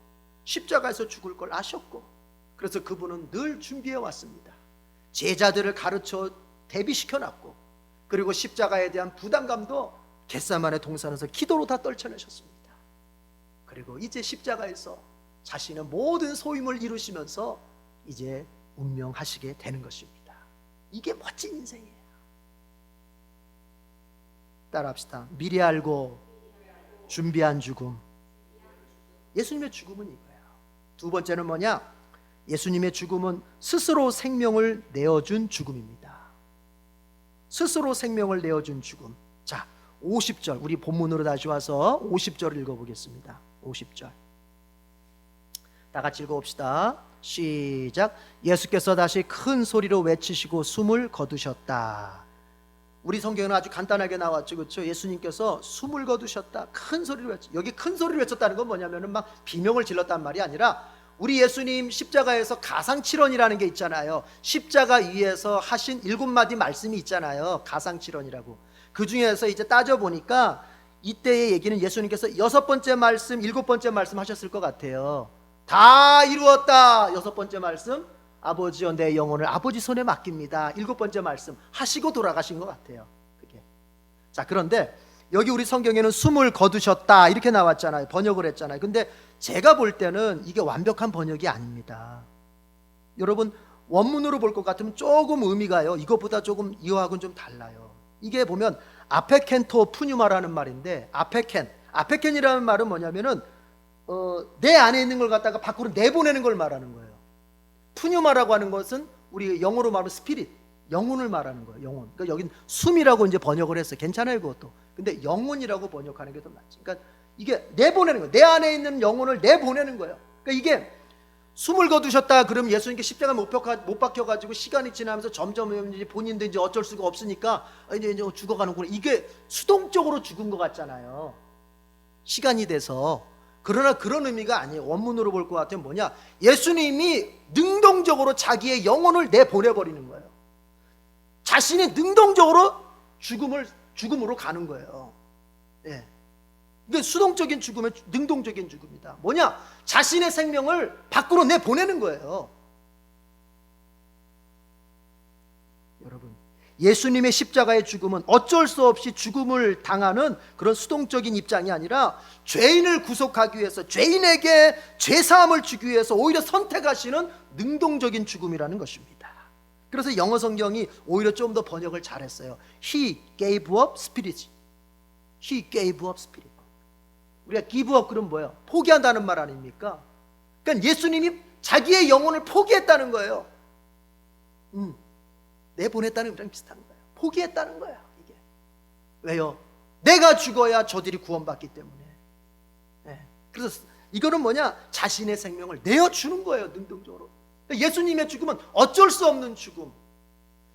십자가에서 죽을 걸 아셨고, 그래서 그분은 늘 준비해 왔습니다. 제자들을 가르쳐 대비시켜 놨고, 그리고 십자가에 대한 부담감도 겟세마네 동산에서 기도로 다 떨쳐내셨습니다. 그리고 이제 십자가에서 자신의 모든 소임을 이루시면서 이제 운명하시게 되는 것입니다. 이게 멋진 인생이에요. 따라합시다. 미리 알고 준비한 죽음. 예수님의 죽음은 이거예요. 두 번째는 뭐냐? 예수님의 죽음은 스스로 생명을 내어준 죽음입니다. 스스로 생명을 내어준 죽음. 자, 50절 우리 본문으로 다시 와서 50절을 읽어보겠습니다. 50절 다 같이 읽어봅시다. 시작. 예수께서 다시 큰 소리로 외치시고 숨을 거두셨다. 우리 성경에는 아주 간단하게 나왔죠, 그렇죠? 예수님께서 숨을 거두셨다. 큰 소리로 여기 큰 소리로 외쳤다는 건 뭐냐면은 막 비명을 질렀단 말이 아니라 우리 예수님 십자가에서 가상칠언이라는 게 있잖아요. 십자가 위에서 하신 7마디 말씀이 있잖아요. 가상칠언이라고. 그 중에서 이제 따져보니까 이때의 얘기는 예수님께서 6번째 말씀, 7번째 말씀 하셨을 것 같아요. 다 이루었다. 6번째 말씀, 아버지여 내 영혼을 아버지 손에 맡깁니다. 7번째 말씀 하시고 돌아가신 것 같아요. 그게. 자, 그런데 여기 우리 성경에는 숨을 거두셨다 이렇게 나왔잖아요. 번역을 했잖아요. 근데 제가 볼 때는 이게 완벽한 번역이 아닙니다. 여러분 원문으로 볼 것 같으면 조금 의미가요, 이것보다 조금 이어하고는 좀 달라요. 이게 보면 아페켄토 푸뉴마라는 말인데, 아페켄이라는 말은 뭐냐면은 내 안에 있는 걸 갖다가 밖으로 내보내는 걸 말하는 거예요. 푸뉴마라고 하는 것은 우리 영어로 말하면 스피릿, 영혼을 말하는 거예요. 영혼. 그러니까 여긴 숨이라고 이제 번역을 했어요. 괜찮아요, 그것도. 근데 영혼이라고 번역하는 게 더 낫지. 그러니까 이게 내보내는 거예요. 내 안에 있는 영혼을 내보내는 거예요. 그러니까 이게 숨을 거두셨다 그러면 예수님께 십자가 못 박혀가지고 시간이 지나면서 점점 이제 본인도 이제 어쩔 수가 없으니까 이제 죽어가는구나. 이게 수동적으로 죽은 것 같잖아요. 시간이 돼서. 그러나 그런 의미가 아니에요. 원문으로 볼 것 같으면 뭐냐? 예수님이 능동적으로 자기의 영혼을 내보내버리는 거예요. 자신이 능동적으로 죽음으로 가는 거예요. 예. 이게 수동적인 죽음의 능동적인 죽음이다. 뭐냐? 자신의 생명을 밖으로 내보내는 거예요. 여러분, 예수님의 십자가의 죽음은 어쩔 수 없이 죽음을 당하는 그런 수동적인 입장이 아니라 죄인을 구속하기 위해서, 죄인에게 죄사함을 주기 위해서 오히려 선택하시는 능동적인 죽음이라는 것입니다. 그래서 영어 성경이 오히려 좀 더 번역을 잘했어요. He gave up spirit. He gave up spirit. 우리가 give up 그럼 뭐예요? 포기한다는 말 아닙니까? 그러니까 예수님이 자기의 영혼을 포기했다는 거예요. 내보냈다는 거랑 비슷한 거예요. 포기했다는 거야, 이게. 왜요? 내가 죽어야 저들이 구원받기 때문에. 네. 그래서 이거는 뭐냐? 자신의 생명을 내어주는 거예요, 능동적으로. 예수님의 죽음은 어쩔 수 없는 죽음.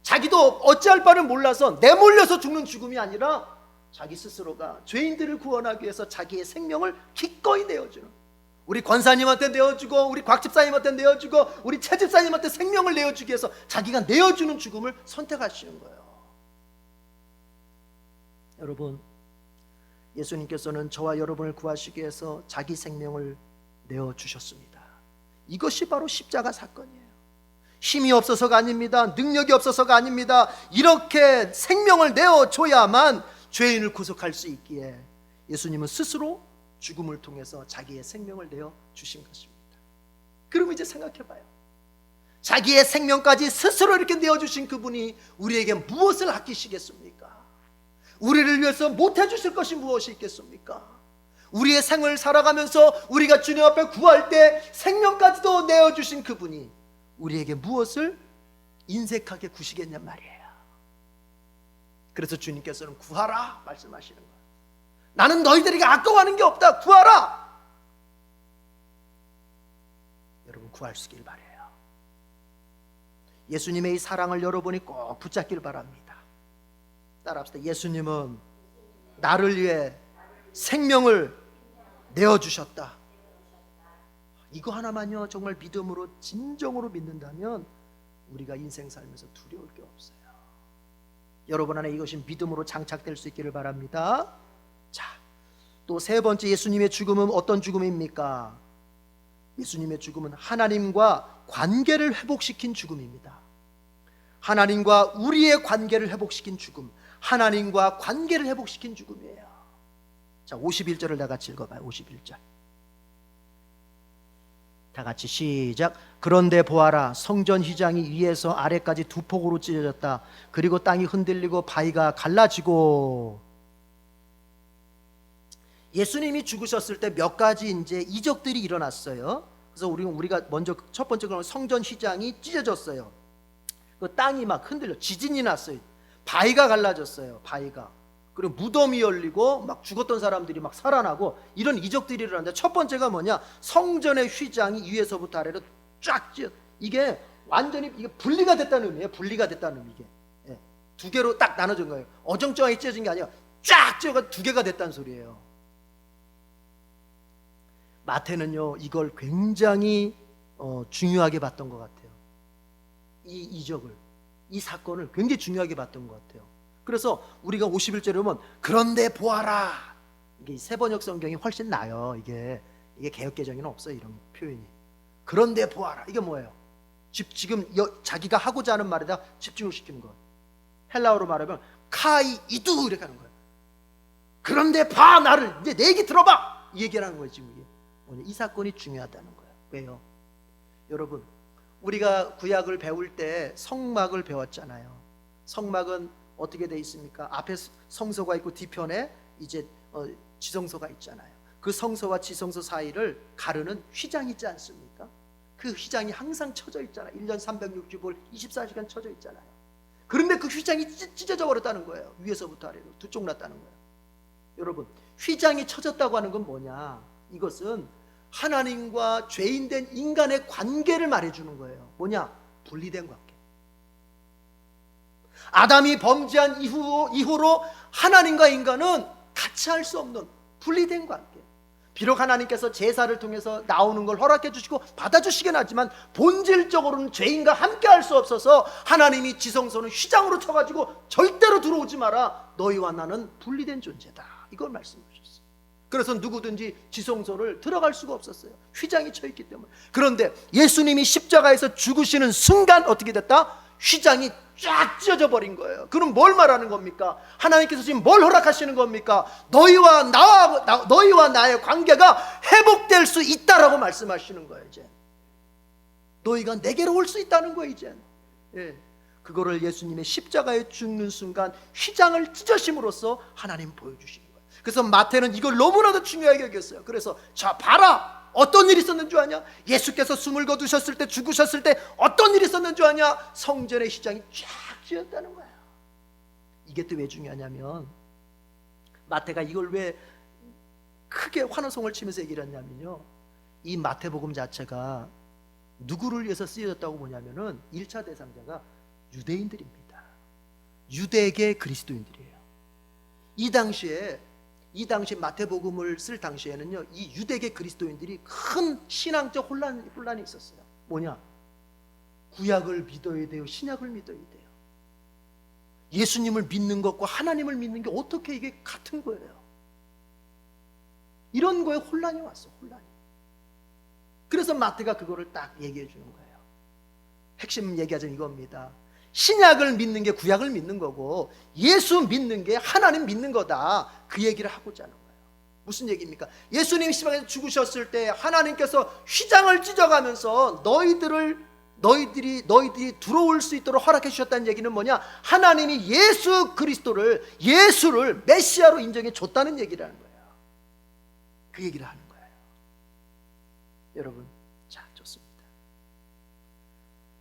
자기도 어찌할 바를 몰라서 내몰려서 죽는 죽음이 아니라 자기 스스로가 죄인들을 구원하기 위해서 자기의 생명을 기꺼이 내어주는, 우리 권사님한테 내어주고 우리 곽 집사님한테 내어주고 우리 최 집사님한테 생명을 내어주기 위해서 자기가 내어주는 죽음을 선택하시는 거예요. 여러분, 예수님께서는 저와 여러분을 구하시기 위해서 자기 생명을 내어주셨습니다. 이것이 바로 십자가 사건이에요. 힘이 없어서가 아닙니다. 능력이 없어서가 아닙니다. 이렇게 생명을 내어줘야만 죄인을 구속할 수 있기에 예수님은 스스로 죽음을 통해서 자기의 생명을 내어주신 것입니다. 그럼 이제 생각해봐요. 자기의 생명까지 스스로 이렇게 내어주신 그분이 우리에게 무엇을 아끼시겠습니까? 우리를 위해서 못해주실 것이 무엇이 있겠습니까? 우리의 생을 살아가면서 우리가 주님 앞에 구할 때 생명까지도 내어주신 그분이 우리에게 무엇을 인색하게 구시겠냔 말이에요. 그래서 주님께서는 구하라 말씀하시는 거예요. 나는 너희들에게 아까워하는 게 없다. 구하라. 여러분, 구하시길 바라요. 예수님의 이 사랑을 여러분이 꼭 붙잡길 바랍니다. 따라합시다. 예수님은 나를 위해 생명을 내어주셨다. 이거 하나만요 정말 믿음으로 진정으로 믿는다면 우리가 인생 살면서 두려울 게 없어요. 여러분 안에 이것이 믿음으로 장착될 수 있기를 바랍니다. 자, 또 세 번째 예수님의 죽음은 어떤 죽음입니까? 예수님의 죽음은 하나님과 관계를 회복시킨 죽음입니다. 하나님과 우리의 관계를 회복시킨 죽음, 하나님과 관계를 회복시킨 죽음이에요. 자, 51절을 다 같이 읽어봐요. 51절 다 같이 시작. 그런데 보아라, 성전 휘장이 위에서 아래까지 두 폭으로 찢어졌다. 그리고 땅이 흔들리고 바위가 갈라지고. 예수님이 죽으셨을 때 몇 가지 이제 이적들이 일어났어요. 그래서 우리가 먼저 첫 번째 그러면 성전 휘장이 찢어졌어요. 그 땅이 막 흔들려, 지진이 났어요. 바위가 갈라졌어요. 바위가. 그리고 무덤이 열리고 막 죽었던 사람들이 막 살아나고 이런 이적들이 일어났는데, 첫 번째가 뭐냐? 성전의 휘장이 위에서부터 아래로 쫙 찢어. 이게 완전히 이게 분리가 됐다는 의미예요. 분리가 됐다는 의미. 이게 두 개로 딱 나눠진 거예요. 어정쩡하게 찢어진 게 아니라 쫙 찢어가 두 개가 됐다는 소리예요. 마태는요 이걸 굉장히 중요하게 봤던 것 같아요. 이 이적을, 이 사건을 굉장히 중요하게 봤던 것 같아요. 그래서 우리가 51절에 보면 그런데 보아라, 이게 세번역 성경이 훨씬 나아요. 이게 개역개정에는 없어요, 이런 표현이. 그런데 보아라, 이게 뭐예요? 지금 자기가 하고자 하는 말에다 집중을 시키는 것. 헬라어로 말하면 카이 이두 이렇게 하는 거예요. 그런데 봐, 나를 이제 내 얘기 들어봐, 이 얘기를 하는 거예요. 지금 이게 뭐냐? 이 사건이 중요하다는 거예요. 왜요? 여러분, 우리가 구약을 배울 때 성막을 배웠잖아요. 성막은 어떻게 돼 있습니까? 앞에 성소가 있고 뒤편에 이제 지성소가 있잖아요. 그 성소와 지성소 사이를 가르는 휘장이 있지 않습니까? 그 휘장이 항상 쳐져 있잖아요. 1년 365일 24시간 쳐져 있잖아요. 그런데 그 휘장이 찢어져 버렸다는 거예요. 위에서부터 아래로 두 쪽 났다는 거예요. 여러분, 휘장이 쳐졌다고 하는 건 뭐냐? 이것은 하나님과 죄인된 인간의 관계를 말해주는 거예요. 뭐냐? 분리된 관계. 아담이 범죄한 이후로 하나님과 인간은 같이 할 수 없는 분리된 관계. 비록 하나님께서 제사를 통해서 나오는 걸 허락해 주시고 받아주시긴 하지만 본질적으로는 죄인과 함께 할 수 없어서 하나님이 지성소는 휘장으로 쳐가지고 절대로 들어오지 마라, 너희와 나는 분리된 존재다, 이걸 말씀해 주셨어요. 그래서 누구든지 지성소를 들어갈 수가 없었어요. 휘장이 쳐있기 때문에. 그런데 예수님이 십자가에서 죽으시는 순간 어떻게 됐다? 휘장이 쫙 찢어져 버린 거예요. 그럼 뭘 말하는 겁니까? 하나님께서 지금 뭘 허락하시는 겁니까? 너희와 나의 관계가 회복될 수 있다라고 말씀하시는 거예요. 이제 너희가 내게로 올 수 있다는 거예요. 이제 그거를 예수님의 십자가에 죽는 순간 휘장을 찢으심으로써 하나님 보여주시는 거예요. 그래서 마태는 이걸 너무나도 중요하게 여겼어요. 그래서 자 봐라, 어떤 일이 있었는 줄 아냐? 예수께서 숨을 거두셨을 때, 죽으셨을 때 어떤 일이 있었는 줄 아냐? 성전의 휘장이 쫙 찢었다는 거야. 이게 또 왜 중요하냐면, 마태가 이걸 왜 크게 환호성을 치면서 얘기를 했냐면요, 이 마태복음 자체가 누구를 위해서 쓰여졌다고 보냐면은 1차 대상자가 유대인들입니다. 유대계 그리스도인들이에요. 이 당시에 마태복음을 쓸 당시에는요, 이 유대계 그리스도인들이 큰 신앙적 혼란이 있었어요. 뭐냐? 구약을 믿어야 돼요, 신약을 믿어야 돼요. 예수님을 믿는 것과 하나님을 믿는 게 어떻게 이게 같은 거예요? 이런 거에 혼란이 왔어, 혼란이. 그래서 마태가 그거를 딱 얘기해 주는 거예요. 핵심 얘기하자면 이겁니다. 신약을 믿는 게 구약을 믿는 거고, 예수 믿는 게 하나님 믿는 거다, 그 얘기를 하고자 하는 거예요. 무슨 얘기입니까? 예수님이 십자가에서 죽으셨을 때 하나님께서 휘장을 찢어가면서 너희들이 들어올 수 있도록 허락해 주셨다는 얘기는 뭐냐? 하나님이 예수를 메시아로 인정해 줬다는 얘기를 하는 거예요. 그 얘기를 하는 거예요. 여러분, 자, 좋습니다.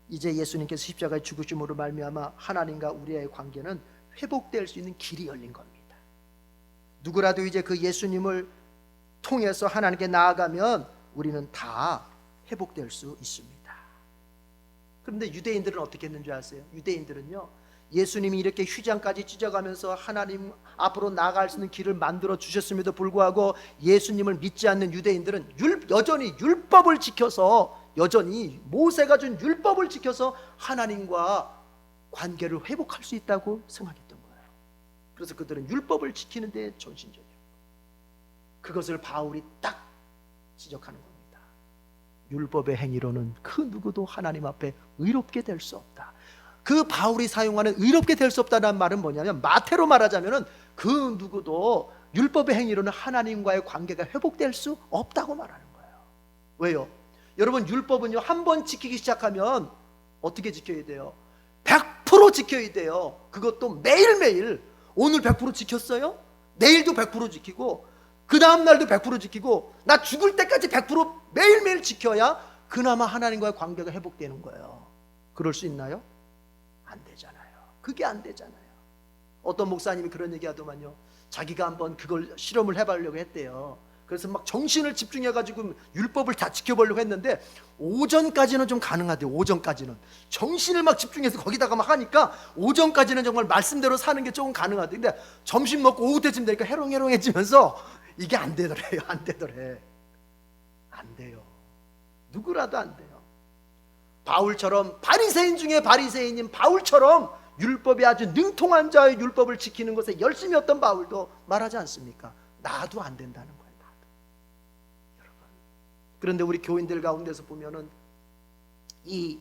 이제 예수님께서 십자가에 죽으심으로 말미암아 하나님과 우리의 관계는 회복될 수 있는 길이 열린 겁니다. 누구라도 이제 그 예수님을 통해서 하나님께 나아가면 우리는 다 회복될 수 있습니다. 그런데 유대인들은 어떻게 했는 줄 아세요? 유대인들은요, 예수님이 이렇게 휘장까지 찢어가면서 하나님 앞으로 나아갈 수 있는 길을 만들어 주셨음에도 불구하고 예수님을 믿지 않는 유대인들은 여전히 율법을 지켜서, 여전히 모세가 준 율법을 지켜서 하나님과 관계를 회복할 수 있다고 생각했던 거예요. 그래서 그들은 율법을 지키는 데 전신적이에요. 그것을 바울이 딱 지적하는 겁니다. 율법의 행위로는 그 누구도 하나님 앞에 의롭게 될 수 없다. 그 바울이 사용하는 의롭게 될 수 없다는 말은 뭐냐면, 마태로 말하자면은 그 누구도 율법의 행위로는 하나님과의 관계가 회복될 수 없다고 말하는 거예요. 왜요? 여러분 율법은요, 한 번 지키기 시작하면 어떻게 지켜야 돼요? 100% 지켜야 돼요. 그것도 매일매일. 오늘 100% 지켰어요? 내일도 100% 지키고 그 다음날도 100% 지키고 나 죽을 때까지 100% 매일매일 지켜야 그나마 하나님과의 관계가 회복되는 거예요. 그럴 수 있나요? 안 되잖아요. 그게 안 되잖아요. 어떤 목사님이 그런 얘기 하더만요. 자기가 한번 그걸 실험을 해보려고 했대요. 그래서 막 정신을 집중해가지고 율법을 다 지켜보려고 했는데 오전까지는 좀 가능하대요. 오전까지는 정신을 막 집중해서 거기다가 막 하니까 오전까지는 정말 말씀대로 사는 게 조금 가능하대. 근데 점심 먹고 오후 때쯤 되니까 해롱해롱해지면서 이게 안 되더래요. 안 되더래. 안 돼요. 누구라도 안 돼요. 바울처럼, 바리새인 중에 바리새인인 바울처럼 율법에 아주 능통한 자의 율법을 지키는 것에 열심히 했던 바울도 말하지 않습니까? 나도 안 된다는 거예요. 그런데 우리 교인들 가운데서 보면은 이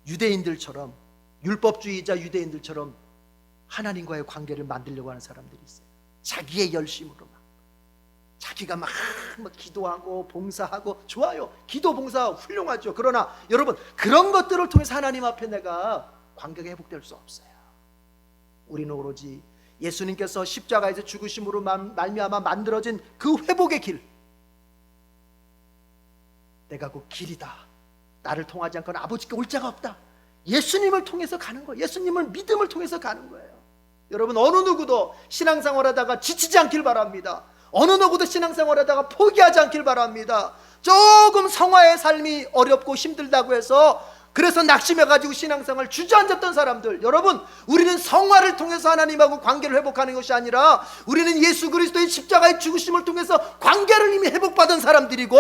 유대인들처럼, 율법주의자 유대인들처럼 하나님과의 관계를 만들려고 하는 사람들이 있어요. 자기의 열심으로 막 자기가 막 기도하고 봉사하고 좋아요. 기도 봉사 훌륭하죠. 그러나 여러분 그런 것들을 통해서 하나님 앞에 내가 관계가 회복될 수 없어요. 우리는 오로지 예수님께서 십자가에서 죽으심으로 말미암아 만들어진 그 회복의 길, 내가 그 길이다, 나를 통하지 않고는 아버지께 올 자가 없다, 예수님을 통해서 가는 거예요. 예수님을 믿음을 통해서 가는 거예요. 여러분 어느 누구도 신앙생활하다가 지치지 않길 바랍니다. 어느 누구도 신앙생활하다가 포기하지 않길 바랍니다. 조금 성화의 삶이 어렵고 힘들다고 해서 그래서 낙심해가지고 신앙생활 주저앉았던 사람들, 여러분 우리는 성화를 통해서 하나님하고 관계를 회복하는 것이 아니라 우리는 예수 그리스도의 십자가의 죽으심을 통해서 관계를 이미 회복받은 사람들이고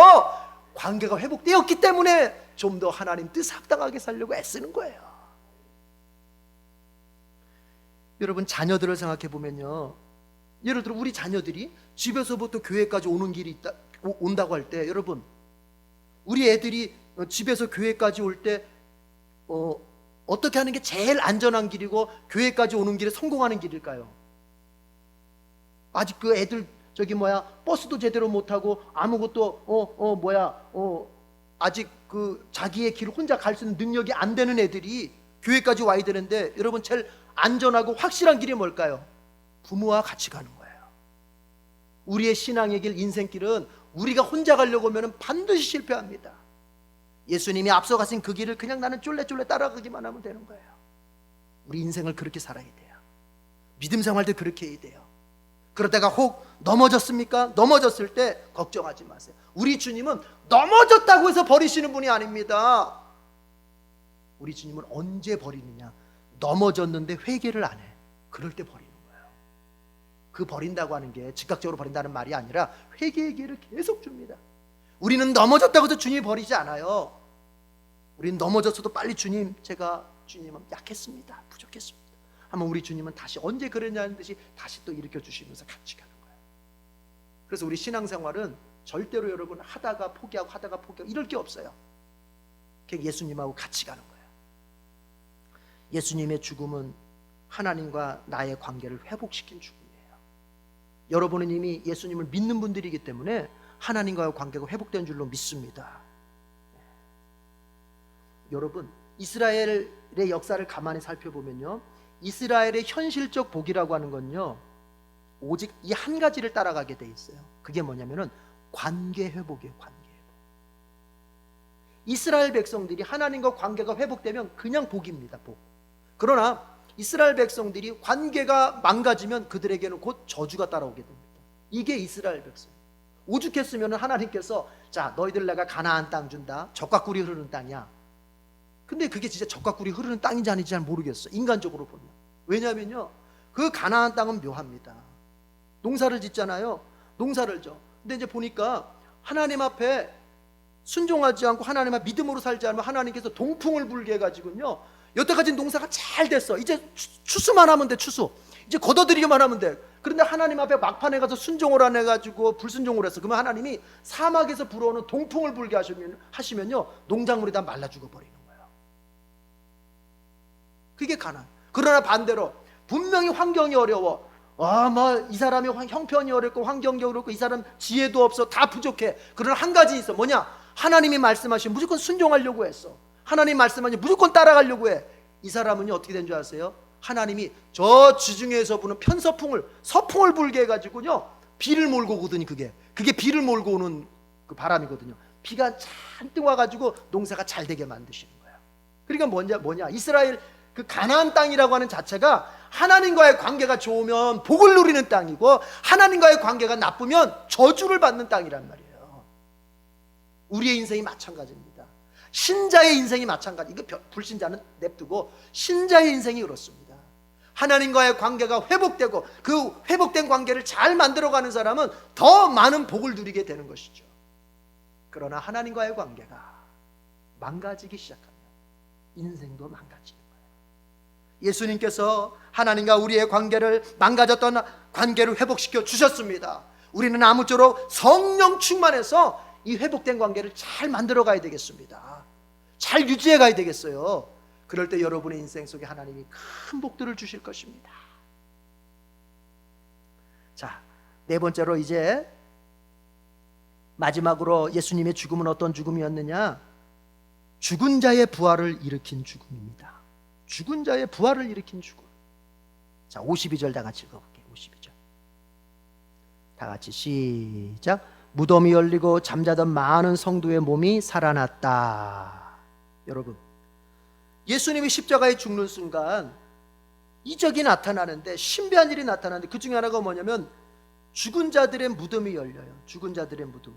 관계가 회복되었기 때문에 좀 더 하나님 뜻 합당하게 살려고 애쓰는 거예요. 여러분 자녀들을 생각해 보면요, 예를 들어 우리 자녀들이 집에서부터 교회까지 오는 길이 온다고 할 때, 여러분 우리 애들이 집에서 교회까지 올 때 어떻게 하는 게 제일 안전한 길이고 교회까지 오는 길에 성공하는 길일까요? 아직 그 애들 버스도 제대로 못 타고 아무것도 아직 그 자기의 길을 혼자 갈 수 있는 능력이 안 되는 애들이 교회까지 와야 되는데, 여러분 제일 안전하고 확실한 길이 뭘까요? 부모와 같이 가는 거예요. 우리의 신앙의 길, 인생길은 우리가 혼자 가려고 하면 반드시 실패합니다. 예수님이 앞서가신 그 길을 그냥 나는 쫄래쫄래 따라가기만 하면 되는 거예요. 우리 인생을 그렇게 살아야 돼요. 믿음 생활도 그렇게 해야 돼요. 그러다가 혹 넘어졌습니까? 넘어졌을 때 걱정하지 마세요. 우리 주님은 넘어졌다고 해서 버리시는 분이 아닙니다. 우리 주님은 언제 버리느냐? 넘어졌는데 회개를 안 해. 그럴 때 버리는 거예요. 그 버린다고 하는 게 즉각적으로 버린다는 말이 아니라 회개의 기회를 계속 줍니다. 우리는 넘어졌다고 해서 주님이 버리지 않아요. 우리는 넘어졌어도 빨리 주님은 약했습니다, 부족했습니다 하면 우리 주님은 다시 언제 그랬냐는 듯이 다시 또 일으켜 주시면서 같이 가는 거예요. 그래서 우리 신앙생활은 절대로 여러분 하다가 포기하고 이럴 게 없어요. 그냥 예수님하고 같이 가는 거예요. 예수님의 죽음은 하나님과 나의 관계를 회복시킨 죽음이에요. 여러분은 이미 예수님을 믿는 분들이기 때문에 하나님과의 관계가 회복된 줄로 믿습니다. 여러분 이스라엘의 역사를 가만히 살펴보면요, 이스라엘의 현실적 복이라고 하는 건요 오직 이 한 가지를 따라가게 돼 있어요. 그게 뭐냐면은 관계 회복이에요. 관계 회복. 이스라엘 백성들이 하나님과 관계가 회복되면 그냥 복입니다, 복. 그러나 이스라엘 백성들이 관계가 망가지면 그들에게는 곧 저주가 따라오게 됩니다. 이게 이스라엘 백성. 오죽했으면 하나님께서 자 너희들 내가 가나안 땅 준다, 젖과 꿀이 흐르는 땅이야. 근데 그게 진짜 젖과 꿀이 흐르는 땅인지 아닌지 잘 모르겠어, 인간적으로 보면. 왜냐하면요 그 가나안 땅은 묘합니다. 농사를 짓잖아요. 농사를 져. 근데 이제 보니까 하나님 앞에 순종하지 않고 하나님 앞에 믿음으로 살지 않으면 하나님께서 동풍을 불게 해가지고요 여태까지 농사가 잘 됐어. 이제 추수만 하면 돼. 추수 이제 걷어들이기만 하면 돼. 그런데 하나님 앞에 막판에 가서 순종을 안 해가지고 불순종을 했어. 그러면 하나님이 사막에서 불어오는 동풍을 불게 하시면요 농작물이 다 말라 죽어버리는 거예요. 그게 가난. 그러나 반대로 분명히 환경이 어려워. 이 사람이 형편이 어렵고 환경이 어렵고 이 사람 지혜도 없어, 다 부족해. 그러나 한 가지 있어. 뭐냐? 하나님이 말씀하시면 무조건 순종하려고 했어. 하나님 말씀하시면 무조건 따라가려고 해. 이 사람은 어떻게 된 줄 아세요? 하나님이 저 지중해에서 부는 서풍을 불게 해가지고요, 비를 몰고 오거든요. 그게 비를 몰고 오는 그 바람이거든요. 비가 잔뜩 와가지고 농사가 잘 되게 만드시는 거예요. 그러니까 뭐냐? 이스라엘 그 가나안 땅이라고 하는 자체가 하나님과의 관계가 좋으면 복을 누리는 땅이고, 하나님과의 관계가 나쁘면 저주를 받는 땅이란 말이에요. 우리의 인생이 마찬가지입니다. 신자의 인생이 마찬가지. 이거 불신자는 냅두고 신자의 인생이 그렇습니다. 하나님과의 관계가 회복되고 그 회복된 관계를 잘 만들어가는 사람은 더 많은 복을 누리게 되는 것이죠. 그러나 하나님과의 관계가 망가지기 시작하면 인생도 망가지는 거예요. 예수님께서 하나님과 우리의 관계를, 망가졌던 관계를 회복시켜 주셨습니다. 우리는 아무쪼록 성령 충만해서 이 회복된 관계를 잘 만들어 가야 되겠습니다. 잘 유지해 가야 되겠어요. 그럴 때 여러분의 인생 속에 하나님이 큰 복들을 주실 것입니다. 자, 네 번째로 이제 마지막으로 예수님의 죽음은 어떤 죽음이었느냐? 죽은 자의 부활을 일으킨 죽음입니다. 죽은 자의 부활을 일으킨 죽음. 자, 52절 다 같이 읽어볼게요. 52절 다 같이 시작. 무덤이 열리고 잠자던 많은 성도의 몸이 살아났다. 여러분, 예수님이 십자가에 죽는 순간 이적이 나타나는데, 신비한 일이 나타나는데, 그 중에 하나가 뭐냐면 죽은 자들의 무덤이 열려요. 죽은 자들의 무덤.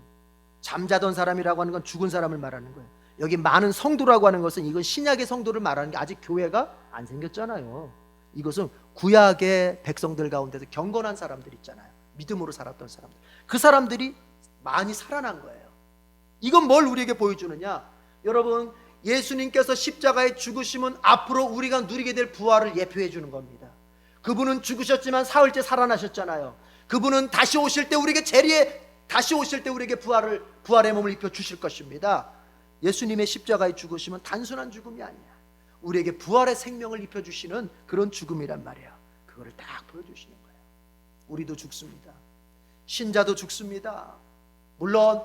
잠자던 사람이라고 하는 건 죽은 사람을 말하는 거예요. 여기 많은 성도라고 하는 것은 이건 신약의 성도를 말하는 게, 아직 교회가 안 생겼잖아요. 이것은 구약의 백성들 가운데서 경건한 사람들 있잖아요. 믿음으로 살았던 사람들. 그 사람들이 많이 살아난 거예요. 이건 뭘 우리에게 보여주느냐? 여러분, 예수님께서 십자가에 죽으심은 앞으로 우리가 누리게 될 부활을 예표해 주는 겁니다. 그분은 죽으셨지만 사흘째 살아나셨잖아요. 그분은 다시 오실 때 우리에게 다시 오실 때 우리에게 부활의 몸을 입혀 주실 것입니다. 예수님의 십자가의 죽으심은 단순한 죽음이 아니야. 우리에게 부활의 생명을 입혀 주시는 그런 죽음이란 말이에요. 그거를 딱 보여주시는 거예요. 우리도 죽습니다. 신자도 죽습니다. 물론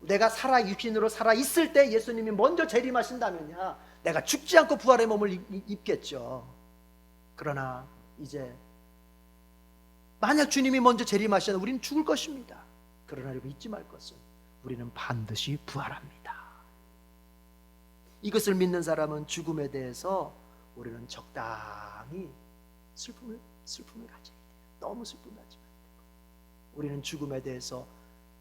내가 육신으로 살아 있을 때 예수님이 먼저 재림하신다면야 내가 죽지 않고 부활의 몸을 입겠죠. 그러나 이제 만약 주님이 먼저 재림하시면 우리는 죽을 것입니다. 그러나 여러분, 잊지 말 것은 우리는 반드시 부활합니다. 이것을 믿는 사람은 죽음에 대해서 우리는 적당히 슬픔을 가져야 돼요. 너무 슬픔을 가지면 안 되고, 우리는 죽음에 대해서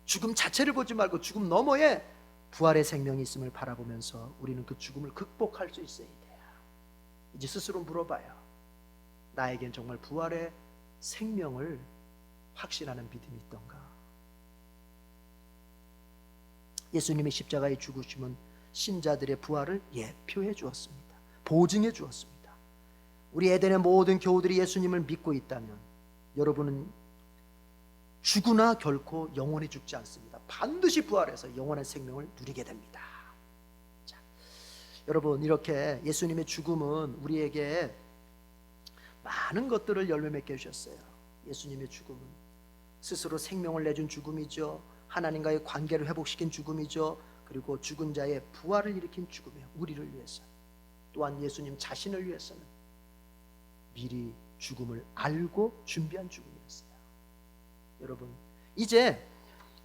죽음 자체를 보지 말고 죽음 너머에 부활의 생명이 있음을 바라보면서 우리는 그 죽음을 극복할 수 있어야 돼요. 이제 스스로 물어봐요. 나에겐 정말 부활의 생명을 확신하는 믿음이 있던가? 예수님의 십자가의 죽으심은 신자들의 부활을 예표해 주었습니다. 보증해 주었습니다. 우리 에덴의 모든 교우들이 예수님을 믿고 있다면 여러분은 죽으나 결코 영원히 죽지 않습니다. 반드시 부활해서 영원한 생명을 누리게 됩니다. 자, 여러분, 이렇게 예수님의 죽음은 우리에게 많은 것들을 열매 맺게 해주셨어요. 예수님의 죽음은 스스로 생명을 내준 죽음이죠. 하나님과의 관계를 회복시킨 죽음이죠. 그리고 죽은 자의 부활을 일으킨 죽음이에요. 우리를 위해서. 또한 예수님 자신을 위해서는 미리 죽음을 알고 준비한 죽음이었어요. 여러분, 이제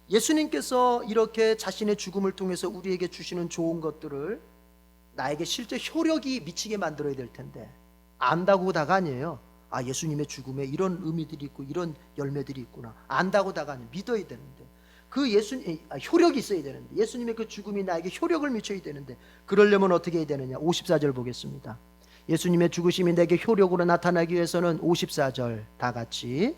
예수님께서 이렇게 자신의 죽음을 통해서 우리에게 주시는 좋은 것들을 나에게 실제 효력이 미치게 만들어야 될 텐데, 안다고 다가 아니에요. 아, 예수님의 죽음에 이런 의미들이 있고 이런 열매들이 있구나, 안다고 다가 아니에요. 믿어야 되는데, 그 효력이 있어야 되는데, 예수님의 그 죽음이 나에게 효력을 미쳐야 되는데, 그러려면 어떻게 해야 되느냐? 54절 보겠습니다. 예수님의 죽으심이 내게 효력으로 나타나기 위해서는 54절 다 같이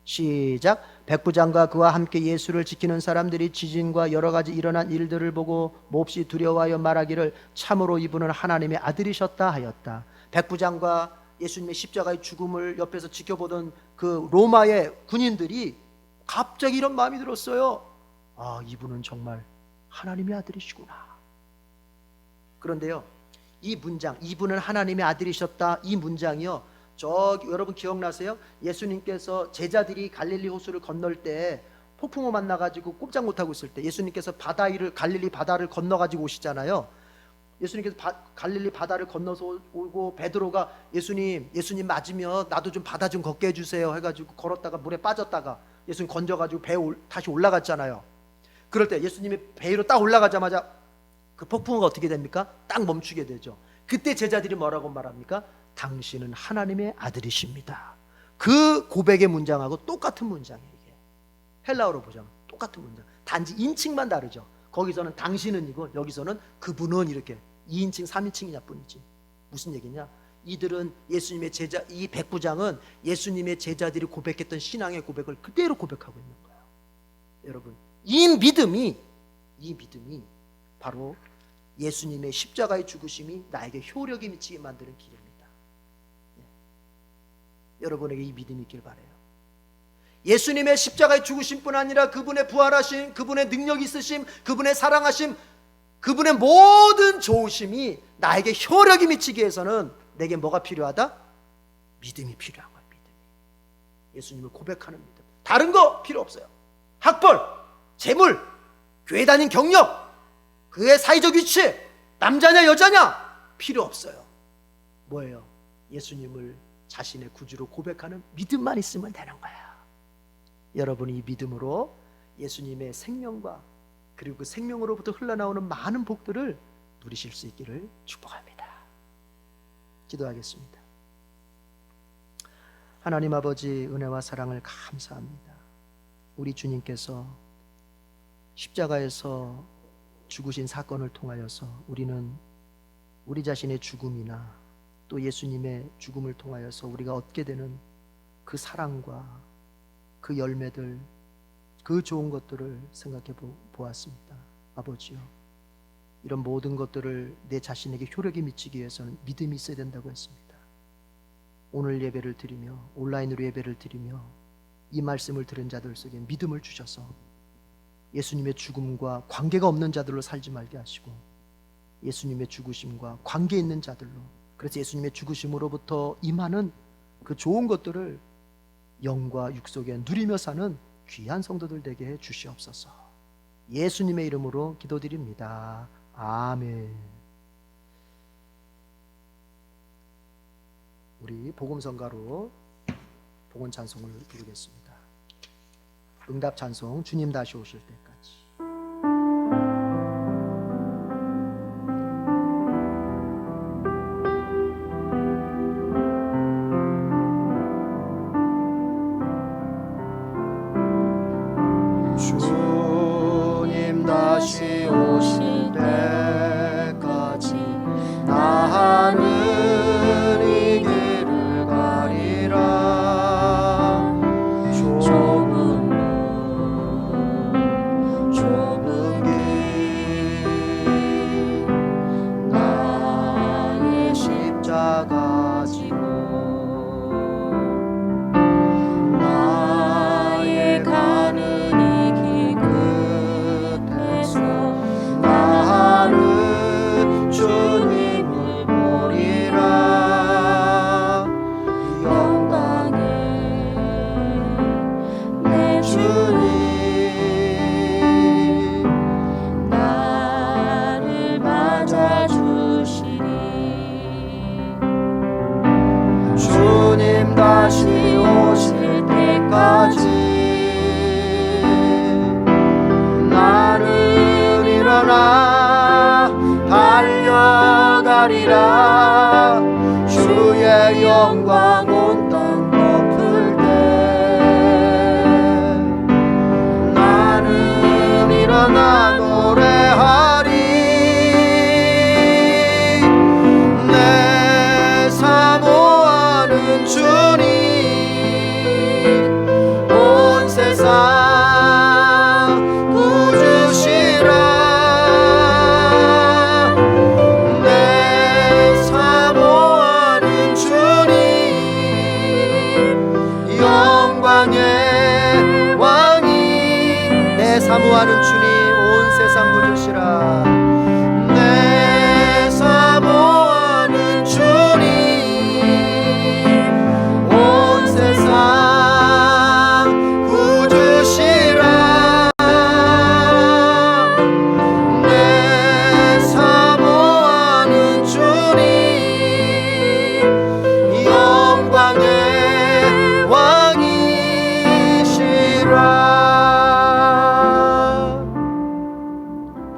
시작. 백부장과 그와 함께 예수를 지키는 사람들이 지진과 여러 가지 일어난 일들을 보고 몹시 두려워하여 말하기를 참으로 이분은 하나님의 아들이셨다 하였다. 백부장과 예수님의 십자가의 죽음을 옆에서 지켜보던 그 로마의 군인들이 갑자기 이런 마음이 들었어요. 아, 이분은 정말 하나님의 아들이시구나. 그런데요, 이 문장, 이분은 하나님의 아들이셨다, 이 문장이요, 여러분 기억나세요? 예수님께서 제자들이 갈릴리 호수를 건널 때 폭풍우 만나가지고 꼼짝 못하고 있을 때 예수님께서 갈릴리 바다를 건너가지고 오시잖아요. 예수님께서 갈릴리 바다를 건너서 오고 베드로가 예수님 맞으면 나도 좀 바다 좀 걷게 해주세요 해가지고 걸었다가 물에 빠졌다가 예수님 건져가지고 배에 다시 올라갔잖아요. 그럴 때 예수님이 배 위로 딱 올라가자마자 그 폭풍우가 어떻게 됩니까? 딱 멈추게 되죠. 그때 제자들이 뭐라고 말합니까? 당신은 하나님의 아들이십니다. 그 고백의 문장하고 똑같은 문장이에요. 이게 헬라어로 보자면 똑같은 문장, 단지 인칭만 다르죠. 거기서는 당신은이고 여기서는 그분은 이렇게 2인칭 3인칭이냐 뿐이지. 무슨 얘기냐? 이들은 예수님의 제자, 이 백부장은 예수님의 제자들이 고백했던 신앙의 고백을 그대로 고백하고 있는 거예요. 여러분, 이 믿음이 바로 예수님의 십자가의 죽으심이 나에게 효력이 미치게 만드는 길입니다. 여러분에게 이 믿음이 있길 바라요. 예수님의 십자가의 죽으심뿐 아니라 그분의 부활하심, 그분의 능력 있으심, 그분의 사랑하심, 그분의 모든 좋으심이 나에게 효력이 미치기 위해서는 내게 뭐가 필요하다? 믿음이 필요한 거예요. 믿음이. 예수님을 고백하는 믿음. 다른 거 필요 없어요. 학벌, 재물, 교회 다닌 경력, 그의 사회적 위치, 남자냐 여자냐 필요 없어요. 뭐예요? 예수님을 자신의 구주로 고백하는 믿음만 있으면 되는 거예요. 여러분이 이 믿음으로 예수님의 생명과 그리고 그 생명으로부터 흘러나오는 많은 복들을 누리실 수 있기를 축복합니다. 기도하겠습니다. 하나님 아버지, 은혜와 사랑을 감사합니다. 우리 주님께서 십자가에서 죽으신 사건을 통하여서 우리는 우리 자신의 죽음이나 또 예수님의 죽음을 통하여서 우리가 얻게 되는 그 사랑과 그 열매들, 그 좋은 것들을 생각해 보았습니다. 아버지요, 이런 모든 것들을 내 자신에게 효력이 미치기 위해서는 믿음이 있어야 된다고 했습니다. 오늘 예배를 드리며 온라인으로 예배를 드리며 이 말씀을 들은 자들 속에 믿음을 주셔서 예수님의 죽음과 관계가 없는 자들로 살지 말게 하시고 예수님의 죽으심과 관계 있는 자들로, 그래서 예수님의 죽으심으로부터 임하는 그 좋은 것들을 영과 육 속에 누리며 사는 귀한 성도들 되게 해 주시옵소서. 예수님의 이름으로 기도드립니다. 아멘. 우리 복음성가로 복원 찬송을 부르겠습니다. 응답 찬송, 주님 다시 오실 때까지. 주님 다시 오실 때까지 나는 이 길을 가리라. 좁은 길 나의 십자가 지고 나의 가는 이 길 끝에서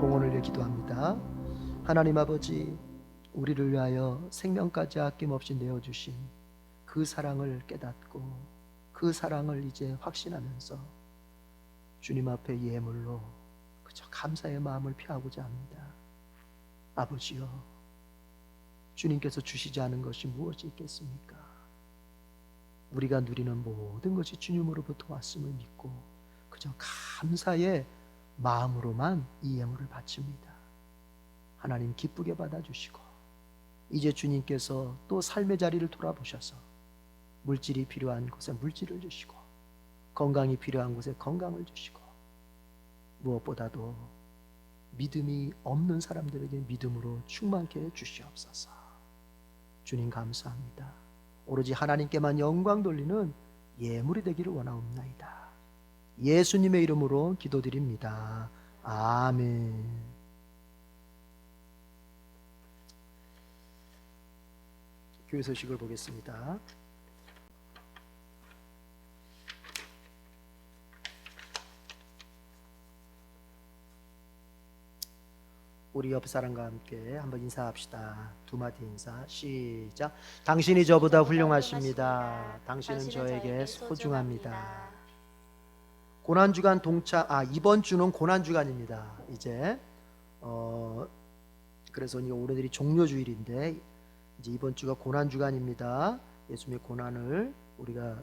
봉헌을 위해 기도합니다. 하나님 아버지, 우리를 위하여 생명까지 아낌없이 내어주신 그 사랑을 깨닫고 그 사랑을 이제 확신하면서 주님 앞에 예물로 그저 감사의 마음을 표하고자 합니다. 아버지여, 주님께서 주시지 않은 것이 무엇이 있겠습니까? 우리가 누리는 모든 것이 주님으로부터 왔음을 믿고 그저 감사의 마음으로만 이 예물을 바칩니다. 하나님 기쁘게 받아주시고 이제 주님께서 또 삶의 자리를 돌아보셔서 물질이 필요한 곳에 물질을 주시고 건강이 필요한 곳에 건강을 주시고 무엇보다도 믿음이 없는 사람들에게 믿음으로 충만케 해 주시옵소서. 주님 감사합니다. 오로지 하나님께만 영광 돌리는 예물이 되기를 원하옵나이다. 예수님의 이름으로 기도드립니다. 아멘. 교회 소식을 보겠습니다. 우리 옆 사람과 함께 한번 인사합시다. 두 마디 인사 시작. 당신이 저보다 훌륭하십니다. 당신은 저에게 소중합니다. 고난주간 동참, 이번 주는 고난주간입니다. 이제 그래서 오늘이 종료주일인데 이제 이번 주가 고난주간입니다. 예수님의 고난을 우리가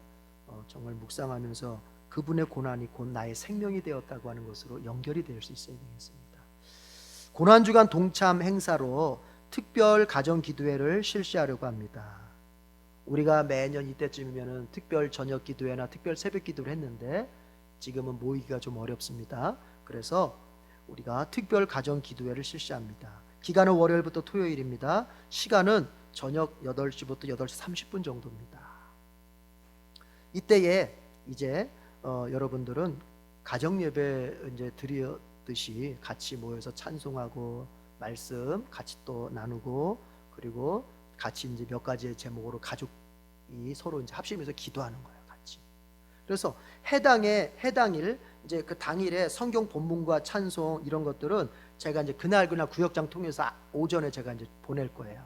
정말 묵상하면서 그분의 고난이 곧 나의 생명이 되었다고 하는 것으로 연결이 될 수 있어야 되겠습니다. 고난주간 동참 행사로 특별 가정기도회를 실시하려고 합니다. 우리가 매년 이때쯤이면 특별 저녁 기도회나 특별 새벽 기도를 했는데 지금은 모이기가 좀 어렵습니다. 그래서 우리가 특별 가정기도회를 실시합니다. 기간은 월요일부터 토요일입니다. 시간은 저녁 8시부터 8시 30분 정도입니다. 이때에 이제 여러분들은 가정예배 이제 드리듯이 같이 모여서 찬송하고 말씀 같이 또 나누고 그리고 같이 이제 몇 가지의 제목으로 가족이 서로 이제 합심해서 기도하는 거예요, 같이. 그래서 해당일 이제 그 당일에 성경 본문과 찬송 이런 것들은 제가 이제 그날 구역장 통해서 오전에 제가 이제 보낼 거예요.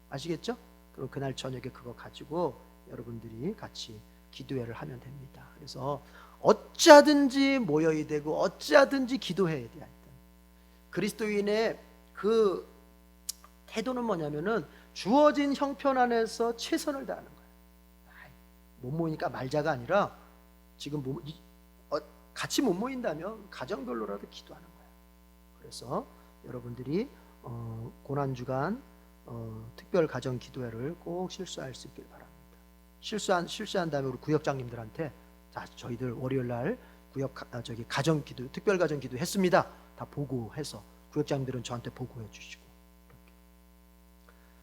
아시겠죠? 그럼 그날 저녁에 그거 가지고 여러분들이 같이 기도회를 하면 됩니다. 그래서 어찌하든지 모여야 되고 어찌하든지 기도해야 돼요. 그리스도인의 그 태도는 뭐냐면은 주어진 형편 안에서 최선을 다하는 거예요. 못 모이니까 말자가 아니라 지금 같이 못 모인다면 가정별로라도 기도하는 거예요. 그래서 여러분들이 고난주간 특별 가정 기도회를 꼭 실수할 수 있길 바랍니다. 실수한 다음에 우리 구역장님들한테 자, 저희들 월요일 날 가정 기도 특별 가정 기도 했습니다. 다 보고해서 구역장님들은 저한테 보고해 주시고. 이렇게.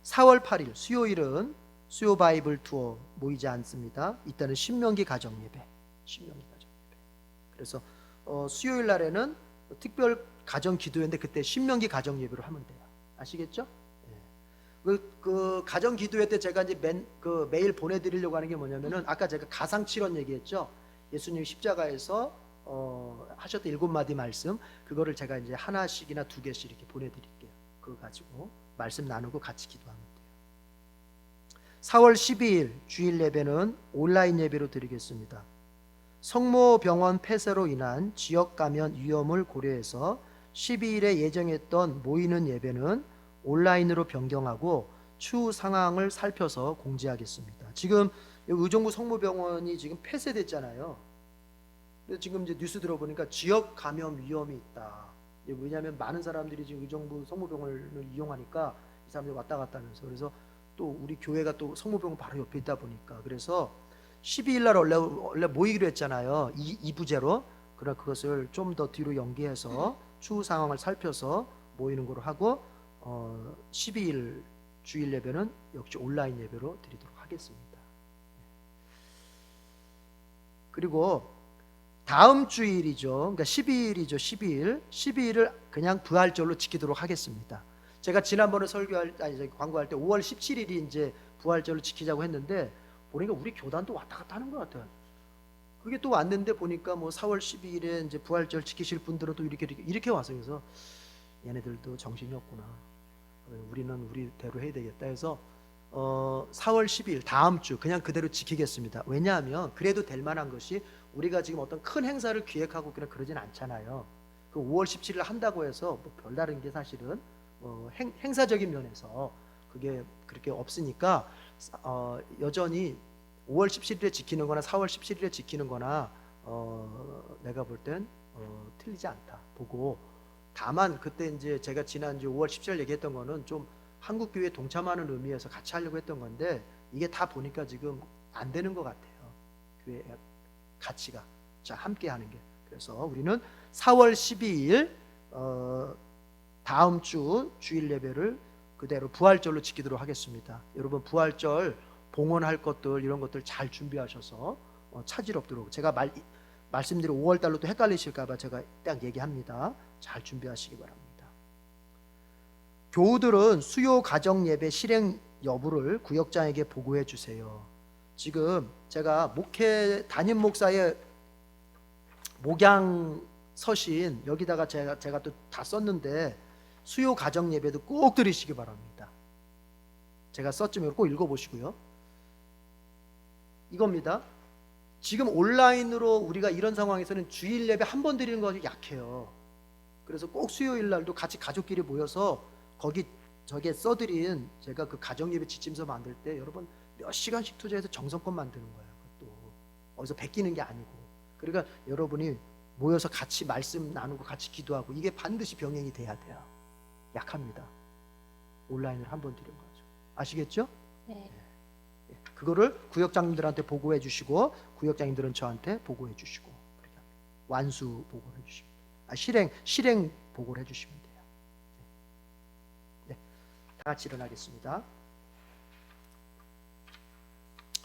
4월 8일 수요일은 수요 바이블 투어 모이지 않습니다. 이때는 신명기 가정 예배. 그래서 수요일 날에는 특별 가정 기도회인데 그때 신명기 가정 예배로 하면 돼요. 아시겠죠? 그 가정 기도회 때 제가 이제 매일 보내드리려고 하는 게 뭐냐면은 아까 제가 가상칠언 얘기했죠. 예수님 십자가에서 하셨던 7마디 말씀 그거를 제가 이제 하나씩이나 2개씩 이렇게 보내드릴게요. 그거 가지고 말씀 나누고 같이 기도하면 돼요. 4월 12일 주일 예배는 온라인 예배로 드리겠습니다. 성모병원 폐쇄로 인한 지역 감염 위험을 고려해서 12일에 예정했던 모이는 예배는 온라인으로 변경하고 추후 상황을 살펴서 공지하겠습니다. 지금 의정부 성모병원이 지금 폐쇄됐잖아요. 그래서 지금 이제 뉴스 들어보니까 지역 감염 위험이 있다. 왜냐하면 많은 사람들이 지금 의정부 성모병원을 이용하니까 이 사람들이 왔다 갔다 하면서 그래서 또 우리 교회가 또 성모병원 바로 옆에 있다 보니까 그래서 12일 날 원래 모이기로 했잖아요. 2부제로. 그러나 그것을 좀 더 뒤로 연기해서 추후 상황을 살펴서 모이는 걸로 하고 12일 주일 예배는 역시 온라인 예배로 드리도록 하겠습니다. 그리고 다음 주일이죠. 그러니까 12일이죠. 12일을 그냥 부활절로 지키도록 하겠습니다. 제가 지난번에 광고할 때 5월 17일이 이제 부활절로 지키자고 했는데 보니까 우리 교단도 왔다 갔다 하는 것 같아요. 그게 또 왔는데 보니까 뭐 4월 12일에 이제 부활절 지키실 분들은 또 이렇게 와서 그래서 얘네들도 정신이 없구나. 우리는 우리대로 해야 되겠다 해서 4월 12일 다음 주 그냥 그대로 지키겠습니다. 왜냐하면 그래도 될 만한 것이 우리가 지금 어떤 큰 행사를 기획하고 그냥 그러진 않잖아요. 그 5월 17일 한다고 해서 뭐 별다른 게 사실은 행사적인 면에서 그게 그렇게 없으니까 여전히 5월 17일에 지키는 거나 4월 17일에 지키는 거나 내가 볼 땐 틀리지 않다 보고, 다만 그때 이제 제가 지난주 5월 17일 얘기했던 거는 좀 한국교회에 동참하는 의미에서 같이 하려고 했던 건데 이게 다 보니까 지금 안 되는 것 같아요. 교회 가치가 자 함께 하는 게. 그래서 우리는 4월 12일 다음 주 주일 예배를 그대로 부활절로 지키도록 하겠습니다. 여러분 부활절 봉헌할 것들 이런 것들 잘 준비하셔서 차질 없도록, 제가 말씀드린 5월 달로 또 헷갈리실까봐 제가 딱 얘기합니다. 잘 준비하시기 바랍니다. 교우들은 수요 가정 예배 실행 여부를 구역장에게 보고해 주세요. 지금 제가 담임 목사의 목양 서신 여기다가 제가 또 다 썼는데 수요 가정 예배도 꼭 들으시기 바랍니다. 제가 썼지만 꼭 읽어보시고요. 이겁니다. 지금 온라인으로 우리가 이런 상황에서는 주일 예배 한 번 드리는 것이 약해요. 그래서 꼭 수요일 날도 같이 가족끼리 모여서 거기 저게 써드린 제가 그 가정 예배 지침서 만들 때 여러분 몇 시간씩 투자해서 정성껏 만드는 거예요. 그것도 어디서 베끼는 게 아니고. 그러니까 여러분이 모여서 같이 말씀 나누고 같이 기도하고 이게 반드시 병행이 돼야 돼요. 약합니다. 온라인으로 한 번 드린 거죠. 아시겠죠? 네. 그거를 구역장님들한테 보고해 주시고 구역장님들은 저한테 보고해 주시고 그렇게 합니다. 완수 보고를 해 주시면 돼요. 실행 보고를 해 주시면 돼요. 네. 다 같이 일어나겠습니다.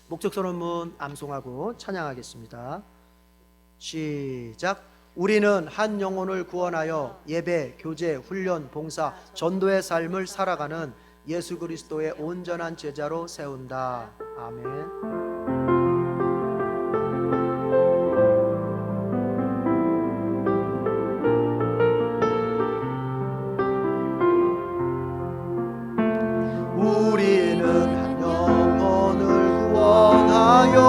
목적 선언문 암송하고 찬양하겠습니다. 시작. 우리는 한 영혼을 구원하여 예배, 교제, 훈련, 봉사, 전도의 삶을 살아가는 예수 그리스도의 온전한 제자로 세운다. 아멘. 우리는 한 영혼을 구원하여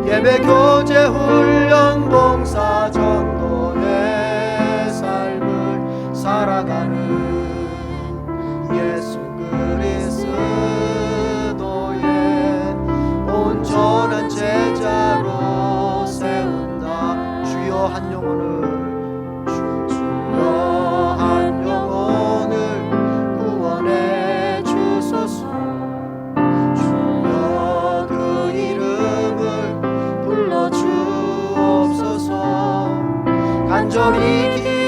예배, 교제, 훈련, 봉사, 전도의 삶을 살아가는 예수 그리스도의 온전한 제자로 세운다. 주여 한 영혼을 구원해 주소서. 주여 그 이름을 불러 주옵소서. 간절히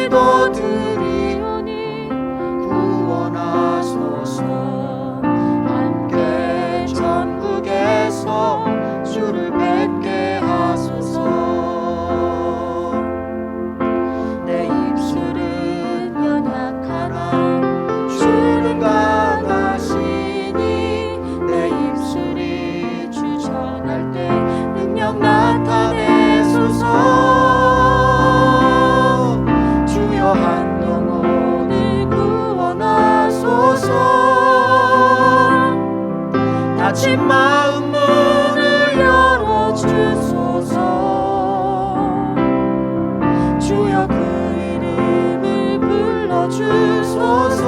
기도드리오니 구원하소서. 함께 천국에서 주를 뵙게 하소서. 내 입술은 연약하나 주는 강하시니 내 입술이 주 전할 때 능력 나타내소서. 주여 한 영혼을 구원하소서. 닫힌 마음 문을 열어주소서. 주여 그 이름을 불러주소서.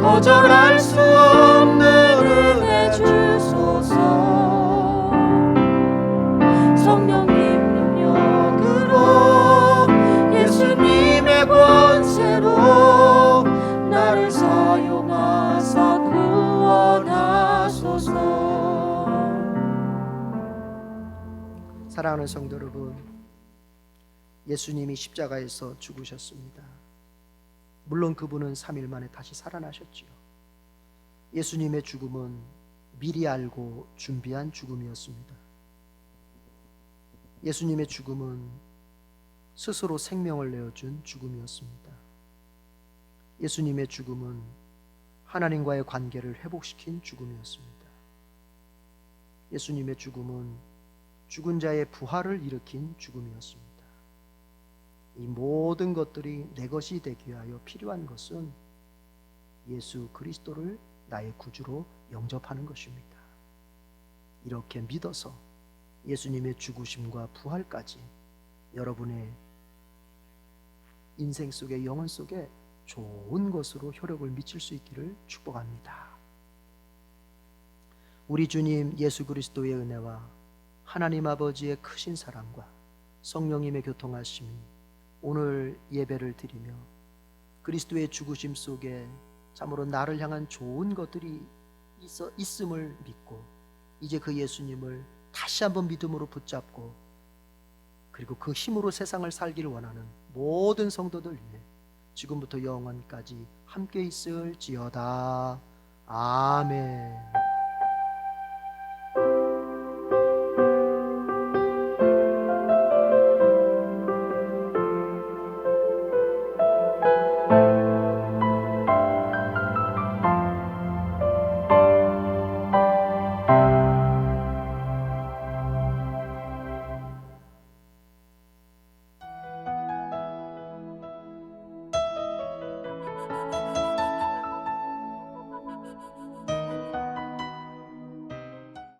거절할 수 없는 은혜 주소서. 성령님 능력으로 예수님의 권세로 나를 사용하사 구원하소서. 사랑하는 성도 여러분, 예수님이 십자가에서 죽으셨습니다. 물론 그분은 3일 만에 다시 살아나셨지요. 예수님의 죽음은 미리 알고 준비한 죽음이었습니다. 예수님의 죽음은 스스로 생명을 내어준 죽음이었습니다. 예수님의 죽음은 하나님과의 관계를 회복시킨 죽음이었습니다. 예수님의 죽음은 죽은 자의 부활을 일으킨 죽음이었습니다. 이 모든 것들이 내 것이 되기 위하여 필요한 것은 예수 그리스도를 나의 구주로 영접하는 것입니다. 이렇게 믿어서 예수님의 죽으심과 부활까지 여러분의 인생 속에, 영혼 속에 좋은 것으로 효력을 미칠 수 있기를 축복합니다. 우리 주님 예수 그리스도의 은혜와 하나님 아버지의 크신 사랑과 성령님의 교통하심이 오늘 예배를 드리며 그리스도의 죽으심 속에 참으로 나를 향한 좋은 것들이 있음을 믿고 이제 그 예수님을 다시 한번 믿음으로 붙잡고 그리고 그 힘으로 세상을 살기를 원하는 모든 성도들 위해 지금부터 영원까지 함께 있을지어다. 아멘.